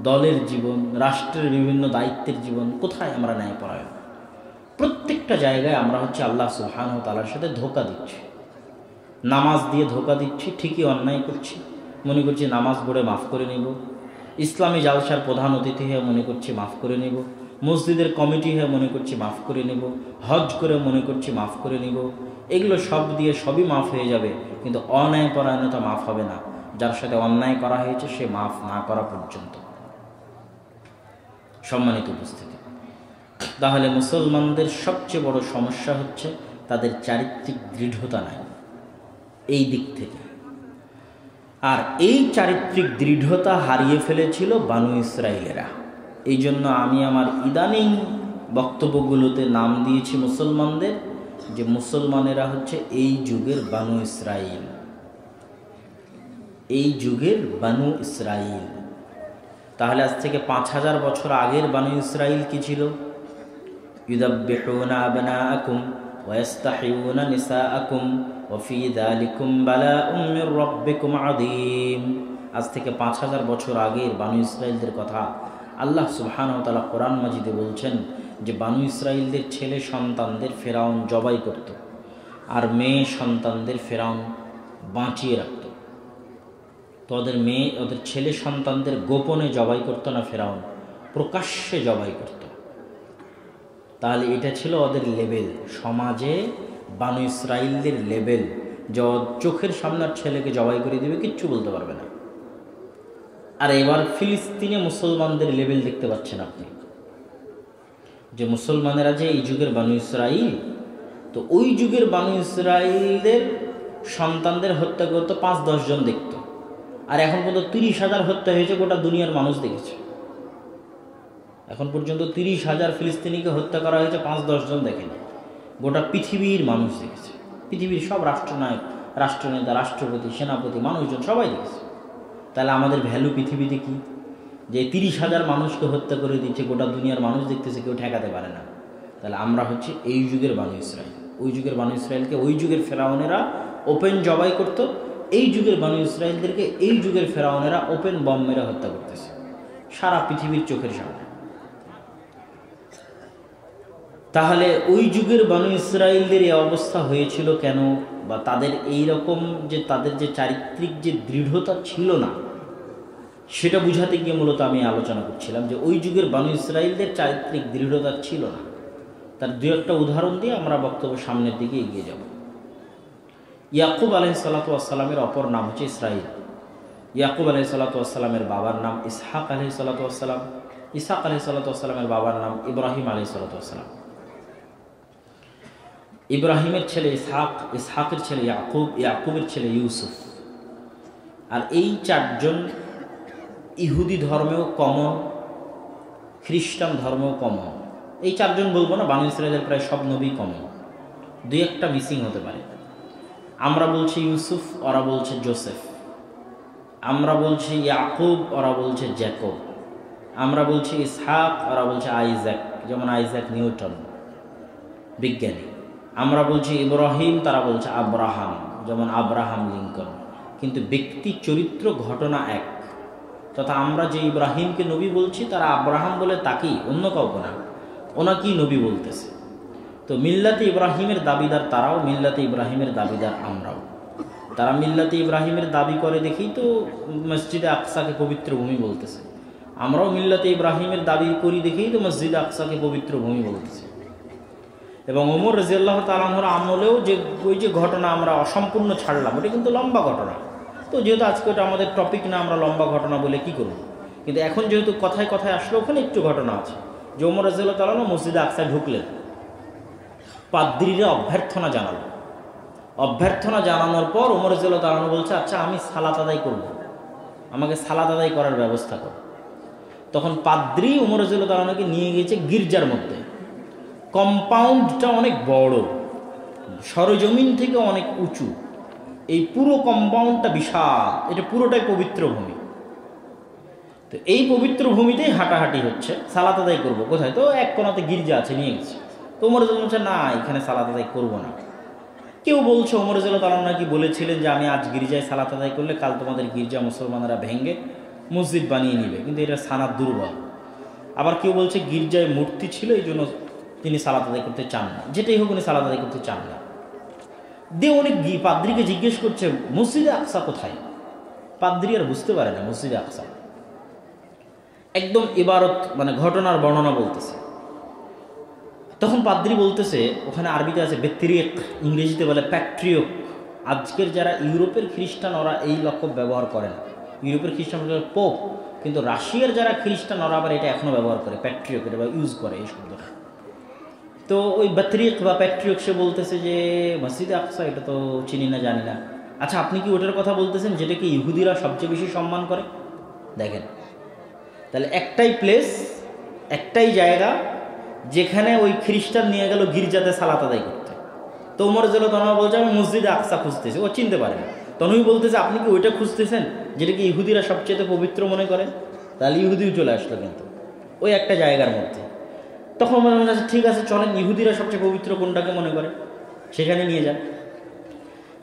দলের জীবন, রাষ্ট্রের বিভিন্ন দায়িত্বের জীবন, কোথায় আমরা ন্যায়পরায়ণ? প্রত্যেকটা জায়গায় আমরা হচ্ছে আল্লাহ সুবহানাহু ওয়া তাআলার সাথে ধোঁকা দিচ্ছি। নামাজ দিয়ে ধোঁকা দিচ্ছি, ঠিকই অন্যায় করছি, মনে করছি নামাজ পড়ে মাফ করে নেব। ইসলামী জালসার প্রধান অতিথি হয়ে মনে করছি মাফ করে নেব। মসজিদের কমিটি হয়ে মনে করছি মাফ করে নেব। হজ করে মনে করছি মাফ করে নেব। এগুলো সব দিয়ে সবই মাফ হয়ে যাবে, কিন্তু অন্যায়পরায়ণতা মাফ হবে না। যার সাথে অন্যায় করা হয়েছে সে মাফ না করা পর্যন্ত। সম্মানিত উপস্থিতি, তাহলে মুসলমানদের সবচেয়ে বড় সমস্যা হচ্ছে তাদের চারিত্রিক দৃঢ়তা নাই এই দিক থেকে। আর এই চারিত্রিক দৃঢ়তা হারিয়ে ফেলেছিল বানু ইসরাইলেরা। এই জন্য আমি আমার ইদানিং বক্তব্যগুলোতে নাম দিয়েছি মুসলমানদের, যে মুসলমানেরা হচ্ছে এই যুগের বানু ইসরাইল, এই যুগের বানু ইসরাইল। তাহলে আজ থেকে 5000 বছর আগের বানু ইসরাইল কি ছিল? ইউযাব্বিহুনা আবনাআকুম ওয়া ইস্তাহিয়ুনা নিসাআকুম ওয়া ফী যালিকুম বালাউম মির রাব্বিকুম আযীম। আজ থেকে 5000 বছর আগের বানু ইসরাইলদের কথা আল্লাহ সুবহানাহু ওয়া তাআলা কোরআন মাজিদে বলছেন যে বানু ইসরাইলদের ছেলে সন্তানদের ফেরাউন জবাই করত, আর মেয়ে সন্তানদের ফেরাউন বাঁচিয়ে রাখত। তো ওদের ছেলে সন্তানদের গোপনে জবাই করতো না ফেরাউন, প্রকাশ্যে জবাই করত। তাহলে এটা ছিল ওদের লেভেল, সমাজে বানু ইসরাইলদের লেভেল, যে চোখের সামনের ছেলেকে জবাই করে দিবে, কিচ্ছু বলতে পারবে না। আর এবার ফিলিস্তিনে মুসলমানদের লেভেল দেখতে পাচ্ছেন আপনি, যে মুসলমানেরা যে এই যুগের বানু ইসরাইল, তো ওই যুগের বানু ইসরাইলদের সন্তানদের হত্যা করতো 5-10 জন দেখত, আর এখন পর্যন্ত 30,000 হত্যা হয়েছে, গোটা দুনিয়ার মানুষ দেখেছে। এখন পর্যন্ত 30,000 ফিলিস্তিনিকে হত্যা করা হয়েছে, 5-10 জন দেখেনি, গোটা পৃথিবীর মানুষ দেখেছে। পৃথিবীর সব রাষ্ট্রনায়ক, রাষ্ট্রনেতা, রাষ্ট্রপতি, সেনাপতি, মানুষজন সবাই দেখেছে। তাহলে আমাদের ভ্যালু পৃথিবীতে কি? যে 30,000 মানুষকে হত্যা করে দিচ্ছে, গোটা দুনিয়ার মানুষ দেখতেছে, কেউ ঠেকাতে পারে না। তাহলে আমরা হচ্ছে এই যুগের বানু ইসরাইল। ওই যুগের বানু ইসরাইলকে ওই যুগের ফেরাউনেরা ওপেন জবাই করত, এই যুগের বানু ইসরাইলদেরকে এই যুগের ফেরাউনেরা ওপেন বম মেরে হত্যা করতেছে সারা পৃথিবীর চোখের সামনে। তাহলে ওই যুগের বানু ইসরাইলদের এই অবস্থা হয়েছিল কেন? বা তাদের এই রকম যে তাদের যে চারিত্রিক যে দৃঢ়তা ছিল না, সেটা বুঝাতে গিয়ে মূলত আমি আলোচনা করছিলাম যে ওই যুগের বানু ইসরাইলদের চারিত্রিক দৃঢ়তা ছিল না। তার দু একটা উদাহরণ দিয়ে আমরা বক্তব্য সামনের দিকে এগিয়ে যাব। ইয়াকুব আলাইহিসসালাতু ওয়াসসালামের অপর নাম হচ্ছে ইসরাইল। ইয়াকুব আলাইহিসসালাতু ওয়াসসালামের বাবার নাম ইসহাক আলাইহিসসালাতু ওয়াসসালাম। ইসহাক আলাইহিসসালাতু ওয়াসসালামের বাবার নাম ইব্রাহিম আলাইহিসসালাতু ওয়াসসালাম। ইব্রাহিমের ছেলে ইসহাক, ইসহাকের ছেলে ইয়াকুব, ইয়াকুবের ছেলে ইউসুফ। আর এই 4 জন ইহুদি ধর্মেও কমন, খ্রিস্টান ধর্মেও কমন। এই 4 জন বলবো না, বানু ইসরাইলের প্রায় সব নবী কমন, 2-1টা মিসিং হতে পারে। আমরা বলছি ইউসুফ, ওরা বলছে জোসেফ। আমরা বলছি ইয়াকুব, ওরা বলছে জ্যাকব। আমরা বলছি ইসহাক, ওরা বলছে আইজ্যাক, যেমন আইজ্যাক নিউটন বিজ্ঞানী। আমরা বলছি ইব্রাহিম, তারা বলছে আব্রাহাম, যেমন আব্রাহাম লিঙ্কন। কিন্তু ব্যক্তি, চরিত্র, ঘটনা এক। তথা আমরা যে ইব্রাহিমকে নবী বলছি, তারা আব্রাহাম বলে তাকেই, অন্য কাউকে না, ওনাকেই নবী বলতেছে। তো মিল্লাতে ইব্রাহিমের দাবিদার তারাও, মিল্লাতে ইব্রাহিমের দাবিদার আমরাও। তারা মিল্লাতে ইব্রাহিমের দাবি করে দেখেই তো মসজিদে আকসাকে পবিত্র ভূমি বলতেছে। আমরাও মিল্লাতে ইব্রাহিমের দাবি করি দেখেই তো মসজিদে আকসাকে পবিত্র ভূমি বলতেছে। এবং ওমর রাদিয়াল্লাহু তাআলা আনহুর আমলেও যে ওই যে ঘটনা আমরা অসম্পূর্ণ ছাড়লাম, ওটা কিন্তু লম্বা ঘটনা। তো যেহেতু আজকে ওটা আমাদের টপিক না, আমরা লম্বা ঘটনা বলে কি করব? কিন্তু এখন যেহেতু কথায় কথায় আসলে, ওখানে একটু ঘটনা আছে যে ওমর রাদিয়াল্লাহু তাআলা মসজিদে আকসায় ঢুকলেন, পাদ্রীরা অভ্যর্থনা জানালো। অভ্যর্থনা জানানোর পর ওমর রাদিয়াল্লাহু তাআলা বলছে, আচ্ছা আমি সালাত আদায় করব, আমাকে সালাত আদায় করার ব্যবস্থা করো। তখন পাদ্রী ওমর রাদিয়াল্লাহু তাআলাকে নিয়ে গিয়েছে গির্জার মধ্যে। কম্পাউন্ডটা অনেক বড়, সরজমিন থেকে অনেক উঁচু, এই পুরো কম্পাউন্ডটা বিশাল, এটা পুরোটাই পবিত্র ভূমি। তো এই পবিত্র ভূমিতেই হাঁটাহাঁটি হচ্ছে, সালাত আদায় করবো কোথায়? তো এক কোণাতে গির্জা আছে, নিয়ে গেছে। তো ওমর রাদিয়াল্লাহু বলছে, না এখানে সালাত আদায় করবো না। কেউ বলছে ওমর রাদিয়াল্লাহু তাআলা নাকি বলেছিলেন যে আমি আজ গির্জায় সালাত আদায় করলে কাল তোমাদের গির্জা মুসলমানেরা ভেঙে মসজিদ বানিয়ে নিবে, কিন্তু এটা সানাদ দুর্বল। আবার কেউ বলছে গির্জায় মূর্তি ছিল, এই জন্য তিনি সালাত আদায় করতে চান না। যেটাই হোক, উনি সালাত আদায় করতে চান না। দিয়ে অনেক পাদ্রীকে জিজ্ঞেস করছে মসজিদে আকসা কোথায়? পাদ্রী আর বুঝতে পারে না মসজিদে আকসা। একদম ইবারত, মানে ঘটনার বর্ণনা বলতেছে। তখন পাদ্রী বলতেছে, ওখানে আরবিতে আছে বেত্রিক, ইংরেজিতে বলে প্যাট্রিয়ক। আজকের যারা ইউরোপের খ্রিস্টান, ওরা এই লকব ব্যবহার করে না। ইউরোপের খ্রিস্টান পোপ, কিন্তু রাশিয়ার যারা খ্রিস্টান, ওরা আবার এটা এখনও ব্যবহার করে, প্যাট্রিয়ক, এটা ইউজ করে এই শব্দটা। তো ওই বেত্রিক বা প্যাট্রিয়ক সে বলতেছে যে মসজিদে আকসা, এটা তো চিনি না, জানি না। আচ্ছা আপনি কি ওটার কথা বলতেছেন যেটাকে ইহুদিরা সবচেয়ে বেশি সম্মান করে? দেখেন, তাহলে একটাই প্লেস, একটাই জায়গা যেখানে ওই খ্রিস্টান নিয়ে গেল গির্জাতে সালাত আদায় করতে। তো ওমর রাদিয়াল্লাহু তাআলা বলছে আমি মসজিদে আকসা খুঁজতেছি। ও চিনতে পারে না। তখন বলতেছে আপনি কি ওইটা খুঁজতেছেন যেটাকে ইহুদিরা সবচেয়ে পবিত্র মনে করে? তাহলে ইহুদিও চলে আসলো কিন্তু ওই একটা জায়গার মধ্যে। তখন ওমর বলছে ঠিক আছে চলেন, ইহুদিরা সবচেয়ে পবিত্র কোনটাকে মনে করে সেখানে নিয়ে যান।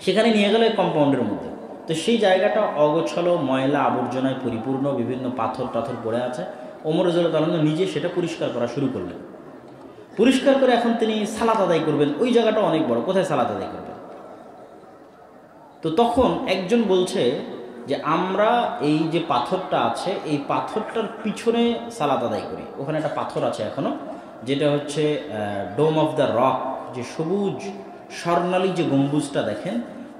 সেখানে নিয়ে গেল এই কম্পাউন্ডের মধ্যে। তো সেই জায়গাটা অগোছালো, ময়লা আবর্জনায় পরিপূর্ণ, বিভিন্ন পাথর টাথর পড়ে আছে। ওমর রাদিয়াল্লাহু তাআলা নিজে সেটা পরিষ্কার করা শুরু করলেন। পরিষ্কার করে এখন তিনি সালাত আদায় করবেন, ওই জায়গাটা অনেক বড়, কোথায় সালাত আদায় করবেন? তো তখন একজন বলছে যে আমরা এই যে পাথরটা আছে এই পাথরটার পিছনে সালাত আদায় করি। ওখানে একটা পাথর আছে এখনো, যেটা হচ্ছে ডোম অফ দ্য রক, যে সবুজ স্বর্ণালী যে গম্বুজটা দেখেন,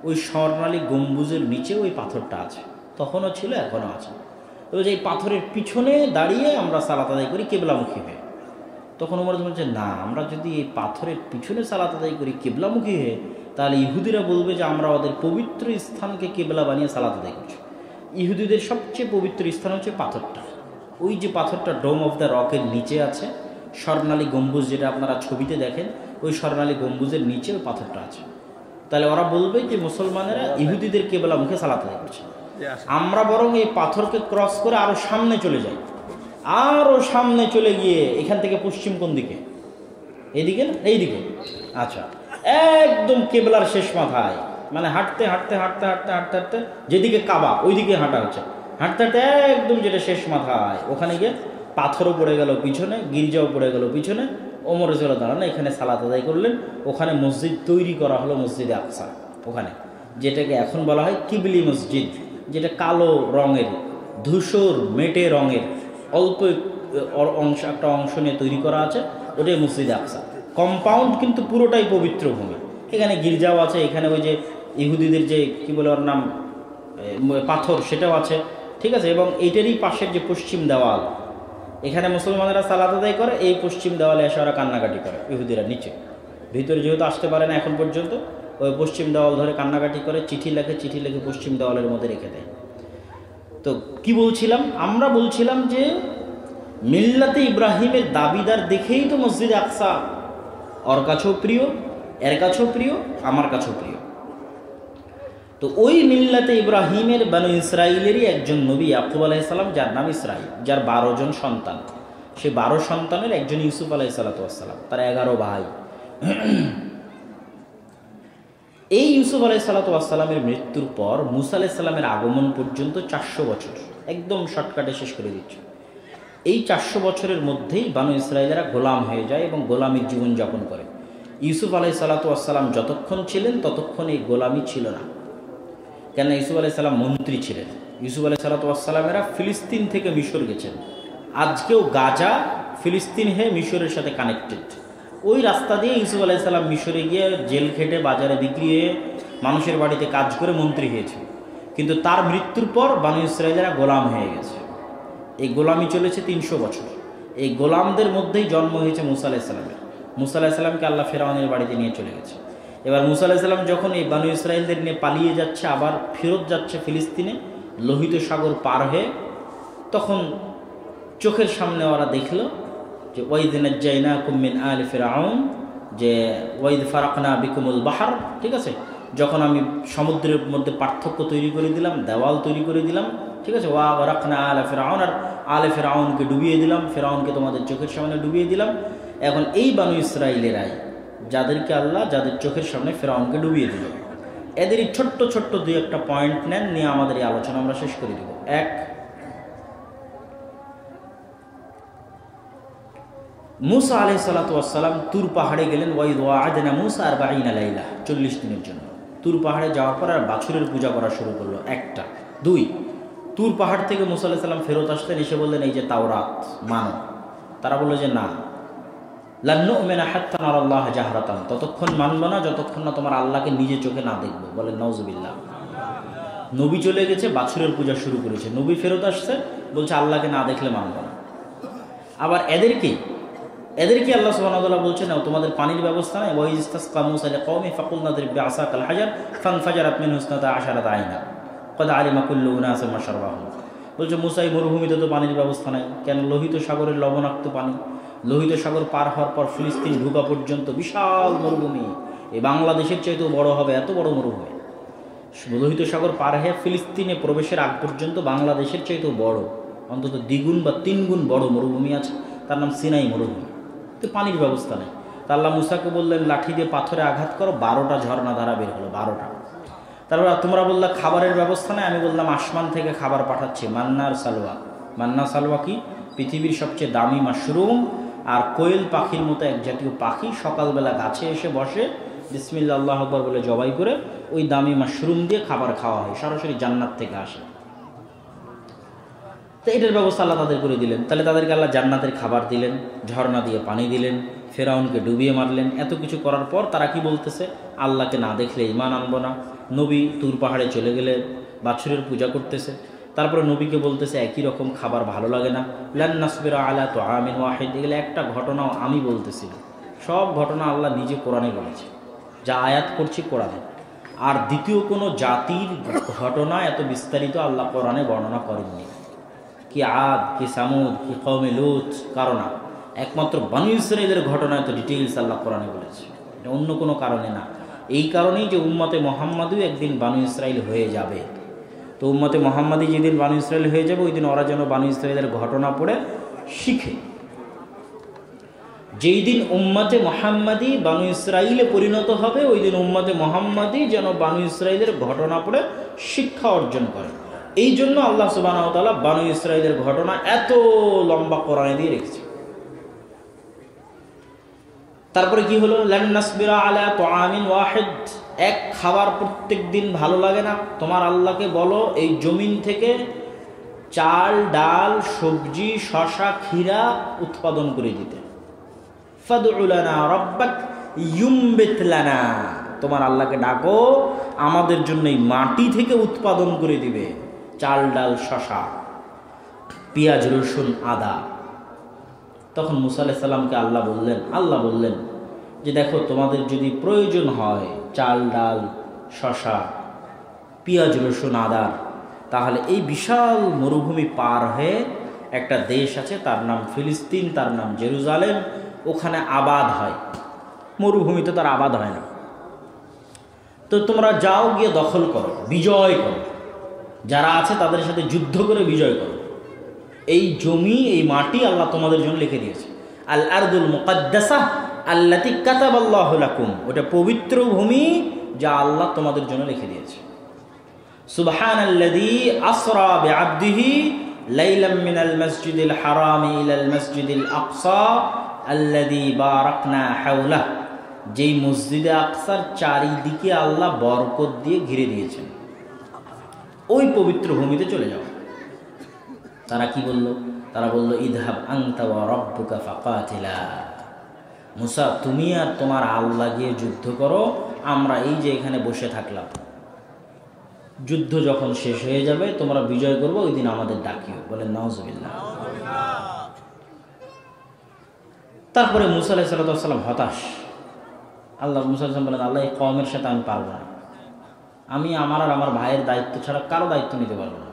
ওই স্বর্ণালী গম্বুজের নিচে ওই পাথরটা আছে, তখনও ছিল এখনও আছে। তো এই পাথরের পিছনে দাঁড়িয়ে আমরা সালাত আদায় করি কেবলামুখী হয়ে। তখন ওমর বলছে না, আমরা যদি এই পাথরের পিছনে সালাত আদায় করি কেবলামুখী হয়ে, তাহলে ইহুদিরা বলবে যে আমরা ওদের পবিত্র স্থানকে কেবলা বানিয়ে সালাত আদায় করছি। ইহুদিদের সবচেয়ে পবিত্র স্থান হচ্ছে পাথরটা, ওই যে পাথরটা ডোম অফ দ্য রকের নিচে আছে, স্বর্ণালী গম্বুজ যেটা আপনারা ছবিতে দেখেন, ওই স্বর্ণালী গম্বুজের নিচে ওই পাথরটা আছে। তাহলে ওরা বলবে যে মুসলমানেরা ইহুদিদের কেবলা মুখে সালাত আদায় করছে। আমরা বরং এই পাথরকে ক্রস করে আরও সামনে চলে যাই, আরও সামনে চলে গিয়ে এখান থেকে পশ্চিম কোন দিকে? এইদিকে না, এইদিকে। আচ্ছা, একদম কেবলার শেষ মাথায়, মানে হাঁটতে হাঁটতে হাঁটতে হাঁটতে হাঁটতে হাঁটতে যেদিকে কাবা ওই দিকে হাঁটা হচ্ছে, হাঁটতে হাঁটতে একদম যেটা শেষ মাথায়, ওখানে গিয়ে পাথরও পড়ে গেল পিছনে, গির্জাও পড়ে গেল পিছনে। ওমর রাদিয়াল্লাহু তাআলা এখানে সালাত আদায় করলেন। ওখানে মসজিদ তৈরি করা হলো, মসজিদে আকসা, ওখানে যেটাকে এখন বলা হয় কিবলি মসজিদ, যেটা কালো রঙের, ধূসর মেটে রঙের অল্প অংশ, একটা অংশ নিয়ে তৈরি করা আছে, ওটাই মসজিদে আকসা। কম্পাউন্ড কিন্তু পুরোটাই পবিত্র ভূমি। এখানে গির্জাও আছে, এখানে ওই যে ইহুদিদের যে কী বলে ওর নাম পাথর, সেটাও আছে, ঠিক আছে। এবং এইটারই পাশের যে পশ্চিম দেওয়াল, এখানে মুসলমানেরা সালাত আদায় করে, এই পশ্চিম দেওয়ালে এসে ওরা কান্নাকাটি করে, ইহুদিরা নিচে, ভিতরে যেহেতু আসতে পারে না এখন পর্যন্ত, ওই পশ্চিম দেওয়াল ধরে কান্নাকাটি করে, চিঠি লেখে পশ্চিম দেওয়ালের মধ্যে রেখে দেয়। তো কি বলছিলাম? আমরা বলছিলাম যে মিল্লাতে ইব্রাহিমের দাবিদার দেখেই তো মসজিদে আকসা ওর কাছেও প্রিয়, এর কাছেও প্রিয়, আমার কাছেও প্রিয়। তো ওই মিল্লাতে ইব্রাহিমের বানু ইসরাইলেরই একজন নবী ইয়াকুব আলাইহিস সালাম, যার নাম ইসরাইল, যার 12 জন সন্তান, সে 12 সন্তানের একজন ইউসুফ আলাইহিস সালাম, তার 11 ভাই। এই ইউসুফ আলাইহিস সালামের মৃত্যুর পর মুসা আলাইহিস সালামের আগমন পর্যন্ত 400 বছর, একদম শর্টকাটে শেষ করে দিচ্ছে। এই 400 বছরের মধ্যেই বানু ইসরাইলেরা গোলাম হয়ে যায় এবং গোলামীর জীবনযাপন করে। ইউসুফ আলাইহিস সালাম যতক্ষণ ছিলেন ততক্ষণ এই গোলামি ছিল না, কেন? ইউসুফ আলাইহিস সালাম মন্ত্রী ছিলেন। ইউসুফ আলাইহিস সালামেরা ফিলিস্তিন থেকে মিশর গেছেন, আজকেও গাজা ফিলিস্তিন হয়ে মিশরের সাথে কানেক্টেড। ওই রাস্তা দিয়ে ইউসুফ আলাইহিস সালাম মিশরে গিয়ে জেল খেটে বাজারে বিক্রি হয়ে মানুষের বাড়িতে কাজ করে মন্ত্রী হয়েছে। কিন্তু তার মৃত্যুর পর বানু ইসরাইলেরা গোলাম হয়ে গেছে। এই গোলামি চলেছে 300 বছর। এই গোলামদের মধ্যেই জন্ম হয়েছে মুসা আলাইহিস সালামের। মুসা আলাইহিস সালামকে আল্লাহ ফেরাউনের বাড়িতে নিয়ে চলে গেছে। এবার মুসা আলাইহিস সালাম যখন এই বানু ইসরাইলদের নিয়ে পালিয়ে যাচ্ছে, আবার ফেরত যাচ্ছে ফিলিস্তিনে, লোহিত সাগর পার হয়ে, তখন চোখের সামনে ওরা দেখলো যে ওয়াইদ নাজ্জাইনাকুম মিন আলি ফিরাউন, যে ওয়াইদ ফারাকনা বিকুমুল বাহার, ঠিক আছে, যখন আমি সমুদ্রের মধ্যে পার্থক্য তৈরি করে দিলাম, দেওয়াল তৈরি করে দিলাম, ঠিক আছে, ওয়া ওয়ারাকনা আলা ফিরাউন, আর আলে ফিরাউনকে ডুবিয়ে দিলাম, ফিরাউনকে তোমাদের চোখের সামনে ডুবিয়ে দিলাম। এখন এই বানু ইসরাইলেরাই যাদেরকে আল্লাহ যাদের চোখের সামনে ফিরাউনকে ডুবিয়ে দিল, এদেরই ছোট্ট ছোট্ট 2-1টা পয়েন্ট নেন, নিয়ে আমাদের এই আলোচনা আমরা শেষ করে দেব। এক, মুসা আলাইহিস সালাম তুর পাহাড়ে গেলেন। ওয়াইদ ওয়া'আদনা মুসা 40 লাইলা, 40 দিনের জন্য। তুর পাহাড়ে যাওয়ার পর আর বাছুরের পূজা করা শুরু করলো, একটা। 2, তুর পাহাড় থেকে মুসা আলাইহিস সালাম ফেরত আসলেন, এসে বললেন এই যে তাওরাত মানো। তারা বললো যে না, লান নু'মিনা হাত্তা নারাল্লাহ জাহরাতান, ততক্ষণ মানব না যতক্ষণ না তোমার আল্লাহকে নিজে চোখে না দেখবো। বলেন নাউজুবিল্লাহ। নবী চলে গেছে, বাছুরের পূজা শুরু করেছে, নবী ফেরত আসছে, বলছে আল্লাহকে না দেখলে মানব না। আবার এদেরকে আল্লাহ সুবহানাহু ওয়া তাআলা বলছেন তোমাদের পানির ব্যবস্থা নাই। ওয়া ইসতাসকা মুসা লিকওমি ফাকুলনা দ্রিব বিআসাকাল হাজার ফানফাজারাত মিনহু 12 আইনা ক্বাদ আলিমা কুল্লু উনাসিন মাশরাবাহুম। বলছে মুসা, এই মরুভূমিতে তো পানির ব্যবস্থা নাই, কেন? লোহিত সাগরের লবণাক্ত পানি, লোহিত সাগর পার হওয়ার পর ফিলিস্তিন ঢুকা পর্যন্ত বিশাল মরুভূমি, এই বাংলাদেশের চাইতেও বড় হবে, এত বড় মরুভূমি। লোহিত সাগর পার হয়ে ফিলিস্তিনে প্রবেশের আগ পর্যন্ত বাংলাদেশের চাইতেও বড়, অন্তত 2 বা 3 গুণ বড় মরুভূমি আছে, তার নাম সিনাই মরুভূমি। তো পানির ব্যবস্থা নেই। তা আল্লাহ মুসাকে বললেন লাঠি দিয়ে পাথরে আঘাত করো, 12টা ঝর্ণা ধারা বের হলো, 12টা। তারপর তোমরা বললা খাবারের ব্যবস্থা নেই, আমি বললাম আসমান থেকে খাবার পাঠাচ্ছি, মান্নার সালওয়া। মান্না সালওয়া কি? পৃথিবীর সবচেয়ে দামি মাশরুম আর কোয়েল পাখির মতো এক জাতীয় পাখি সকালবেলা গাছে এসে বসে, বিসমিল্লাহ আল্লাহু আকবার বলে জবাই করে ওই দামি মাশরুম দিয়ে খাবার খাওয়া হয়, সরাসরি জান্নাত থেকে আসে। তো এটার ব্যবস্থা আল্লাহ তাদের করে দিলেন। তাহলে তাদেরকে আল্লাহ জান্নাতের খাবার দিলেন, ঝর্ণা দিয়ে পানি দিলেন, ফেরাউনকে ডুবিয়ে মারলেন। এত কিছু করার পর তারা কি বলতেছে? আল্লাহকে না দেখলে ঈমান আনবো না। নবী তুর পাহাড়ে চলে গেলে বাছুরের পূজা করতেছে, তারপরে নবীকে বলতেছে একই রকম খাবার ভালো লাগে না, লান নাসবিরা আলা তুআমিন ওয়াহিদ। এগুলো একটা ঘটনাও আমি বলতেছি না, সব ঘটনা আল্লাহ নিজে কোরআনে বলেছে, যা আয়াত করছি কোরআনে। আর দ্বিতীয় কোনো জাতির ঘটনা এত বিস্তারিত আল্লাহ কোরআনে বর্ণনা করেননি। কি আদ, কি সামুদ, কি কওমে লূত, কারণ একমাত্র বনী ইসরাঈলের ঘটনা এত ডিটেইলস আল্লাহ কোরআনে বলেছে, এটা অন্য কোনো কারণে না। এই কারণেই যে উম্মতে মুহাম্মাদও একদিন বনী ইসরাঈল হয়ে যাবে। তো উম্মতে মুহাম্মাদি যেদিন বনী ইসরাঈল হয়ে যাবে ওই দিন ওরা যেন বনী ইসরাঈলের ঘটনা পড়ে শিখে। যেই দিন উম্মতে মুহাম্মাদি বনী ইসরাঈলে পরিণত হবে ওই দিন উম্মতে মুহাম্মাদি যেন বনী ইসরাঈলের ঘটনা পড়ে শিক্ষা অর্জন করে। এই জন্য আল্লাহ সুবহানাহু ওয়া তাআলা বনী ইসরাঈলের ঘটনা এত লম্বা কোরআনে দিয়ে রেখেছে। তারপরে কি হলো? লান নাসবিরা আলা তুআমিন ওয়াহিদ, এক খাবার প্রত্যেক দিন ভালো লাগে না। তোমার আল্লাহকে বলো এই জমিন থেকে চাল, ডাল, সবজি, শশা, ক্ষীরা উৎপাদন করে দিতে। ফাদউ লানা রাব্বাক ইউমবিত লানা, তোমার আল্লাহকে ডাকো আমাদের জন্য এই মাটি থেকে উৎপাদন করে দিবে চাল, ডাল, শশা, পেঁয়াজ, রসুন, আদা। তখন মুসা আলাইহিস সালামকে আল্লাহ বললেন যে দেখো তোমাদের যদি প্রয়োজন হয় চাল, ডাল, শশা, পেঁয়াজ, রসুন, আদার, তাহলে এই বিশাল মরুভূমি পার হয়ে একটা দেশ আছে, তার নাম ফিলিস্তিন, তার নাম জেরুজালেম। ওখানে আবাদ হয়, মরুভূমিতে তার আবাদ হয় না। তো তোমরা যাও, গিয়ে দখল করো, বিজয় করো, যারা আছে তাদের সাথে যুদ্ধ করে বিজয় করো। এই জমি, এই মাটি আল্লাহ তোমাদের জন্য লিখে দিয়েছে। আল আরদুল মুকাদ্দাসা আল্লাতী কাতাবাল্লাহু লাকুম, ওটা পবিত্র ভূমি যা আল্লাহ তোমাদের জন্য লিখে দিয়েছে। সুবহানাল্লাযী আসরা বিআবদিহি লাইলাম মিনাল মাসজিদিল হারামি ইলাল মাসজিদিল আকসা আল্লাযী বারাকনা হাওলাহ, যেই মসজিদে আকসার চারিদিকে আল্লাহ বরকত দিয়ে ঘিরে দিয়েছেন, ওই পবিত্র ভূমিতে চলে যাও। তারা কি বলল? তারা বলল ইযহাব আনতা ওয়া রাব্বুকা ফাকাতিলা, মুসা তুমি আর তোমার আল্লাহ গিয়ে যুদ্ধ করো, আমরা এই যে এখানে বসে থাকলাম, যুদ্ধ যখন শেষ হয়ে যাবে তোমরা বিজয় করবে, ওই দিন আমাদের ডাকিও। বলেন নাউজুবিল্লাহ। তারপরে মুসা আলাইহিস সালাম হতাশ। আল্লাহ মুসা আলাইহিস সালাম বলেন আল্লাহ এই কওমের সাথে আমি পারবো না, আমি আমার আর আমার ভাইয়ের দায়িত্ব ছাড়া কারো দায়িত্ব নিতে পারবো না।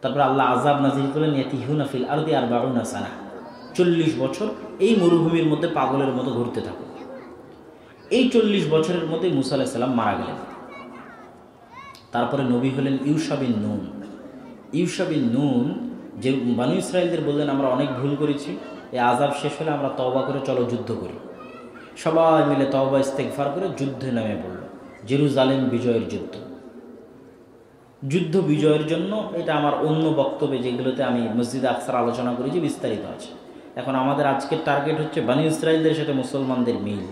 তারপরে আল্লাহ আযাব নাযিল করলেন ইয়াতিহুনা ফিল আরদি 40 সানা, 40 বছর এই মরুভূমির মধ্যে পাগলের মতো ঘুরতে থাকো। এই 40 বছরের মধ্যে মুসা আলাইহিস সালাম মারা গেলেন। তারপরে নবী হলেন ইউশা বিন নুন। ইউশা বিন নুন যে বনী ইসরাঈলদের বললেন আমরা অনেক ভুল করেছি, এই আযাব শেষ হলে আমরা তওবা করে চলো যুদ্ধ করি। সবাই মিলে তওবা ইস্তেগফার করে যুদ্ধে নেমে পড়ল, জেরুজালেম বিজয়ের যুদ্ধ। যুদ্ধ বিজয়ের জন্য, এটা আমার অন্য বক্তব্যে যেগুলোতে আমি মসজিদে আকসার আলোচনা করেছি বিস্তারিত আছে। এখন আমাদের আজকের টার্গেট হচ্ছে বনী ইসরাঈলদের সাথে মুসলমানদের মিল।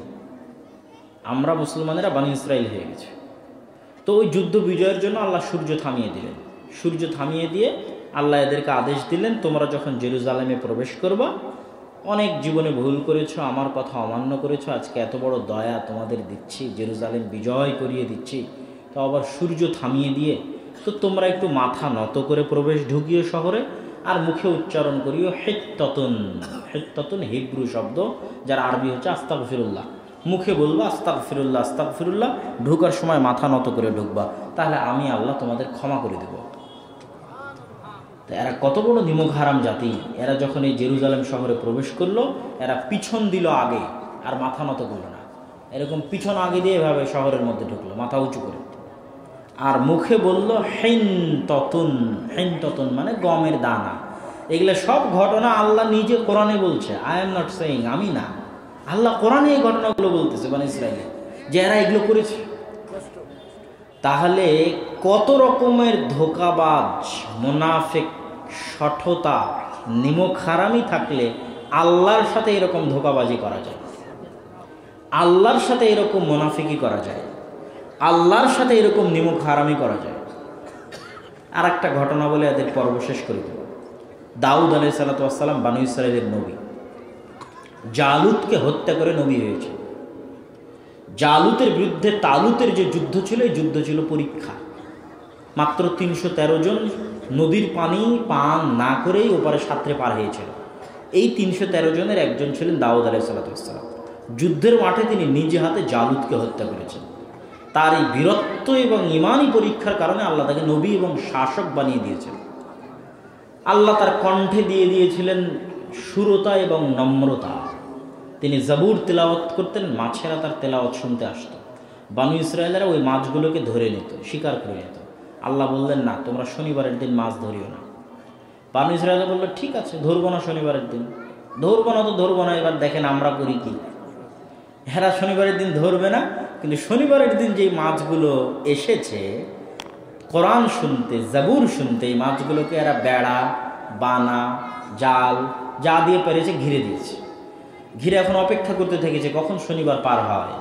আমরা মুসলমানেরা বনী ইসরাঈল হয়ে গেছে। তো ওই যুদ্ধ বিজয়ের জন্য আল্লাহ সূর্য থামিয়ে দিলেন। সূর্য থামিয়ে দিয়ে আল্লাহ এদেরকে আদেশ দিলেন তোমরা যখন জেরুজালেমে প্রবেশ করবা, অনেক জীবনে ভুল করেছো, আমার কথা অমান্য করেছো, আজকে এত বড় দয়া তোমাদের দিচ্ছি, জেরুজালেম বিজয় করিয়ে দিচ্ছি, তো আবার সূর্য থামিয়ে দিয়ে তো তোমরা একটু মাথা নত করে প্রবেশ ঢুকিয়ে শহরে, আর মুখে উচ্চারণ করিও হিত্তাতুন। হিত্তাতুন হিব্রু শব্দ, যার আরবি হচ্ছে আস্তাগফিরুল্লাহ। মুখে বলবা আস্তাগফিরুল্লাহ আস্তাগফিরুল্লাহ, ঢোকার সময় মাথা নত করে ঢুকবা, তাহলে আমি আল্লাহ তোমাদের ক্ষমা করে দেব। তো এরা কত বড় নিমক হারাম জাতি! এরা যখন এই জেরুজালেম শহরে প্রবেশ করলো, এরা পিছন দিল আগে, আর মাথা নত করলো না। এরকম পিছন আগে দিয়ে এভাবে শহরের মধ্যে ঢুকলো মাথা উঁচু করে, আর মুখে বলল হিনতাতুন। হিনতাতুন মানে গমের দানা। এগুলো সব ঘটনা আল্লাহ নিজে কোরআনে বলছে, আই এম নট সেইং, আমি না, আল্লাহ কোরআনে এই ঘটনাগুলো বলতেছে বনী ইসরাঈলে যে এরা এগুলো করেছে। তাহলে কত রকমের ধোঁকাবাজ, মুনাফিক, শঠতা নিমক হারামি থাকলে আল্লাহর সাথে এরকম ধোঁকাবাজি করা যায়, আল্লাহর সাথে এরকম মুনাফিকি করা যায়, আল্লাহর সাথে এরকম নিমক হারামি করা যায়। আর একটা ঘটনা বলে এদের পর্ব শেষ করে দেব। দাউদ আলাইহিস সালাতু ওয়াস সালাম বানু ইসরাঈলের নবী, জালুতকে হত্যা করে নবী হয়েছে। জালুতের বিরুদ্ধে তালুতের যে যুদ্ধ ছিল, এই যুদ্ধ ছিল পরীক্ষা। মাত্র 313 জন নদীর পানি পান না করেই ওপারে সাঁতরে পার হয়েছিল। এই 313 জনের একজন ছিলেন দাউদ আলাইহিস সালাতু ওয়াস সালাম। যুদ্ধের মাঠে তিনি নিজে হাতে জালুতকে হত্যা করেছেন। তার এই বীরত্ব এবং ইমানি পরীক্ষার কারণে আল্লাহ তাকে নবী এবং শাসক বানিয়ে দিয়েছেন। আল্লাহ তার কণ্ঠে দিয়ে দিয়েছিলেন সুরতা এবং নম্রতা। তিনি জাবুর তেলাওয়াত করতেন, মাছেরা তার তেলাওয়াত শুনতে আসতো। বানু ইসরায়েলেরা ওই মাছগুলোকে ধরে নিত, শিকার করে নিত। আল্লাহ বললেন, না, তোমরা শনিবারের দিন মাছ ধরিও না। বানু ইসরায়েল বললো, ঠিক আছে, ধরবো না শনিবারের দিন। ধরবো না তো ধরবো না, এবার দেখেন আমরা করি কি। এরা শনিবারের দিন ধরবে না, কিন্তু শনিবারের দিন যেই মাছগুলো এসেছে কোরআন শুনতে, জাবুর শুনতে, এই মাছগুলোকে এরা বেড়া, বানা, জাল যা দিয়ে পেরেছে ঘিরে দিয়েছে। ঘিরে এখন অপেক্ষা করতে থেকেছে কখন শনিবার পার হয়।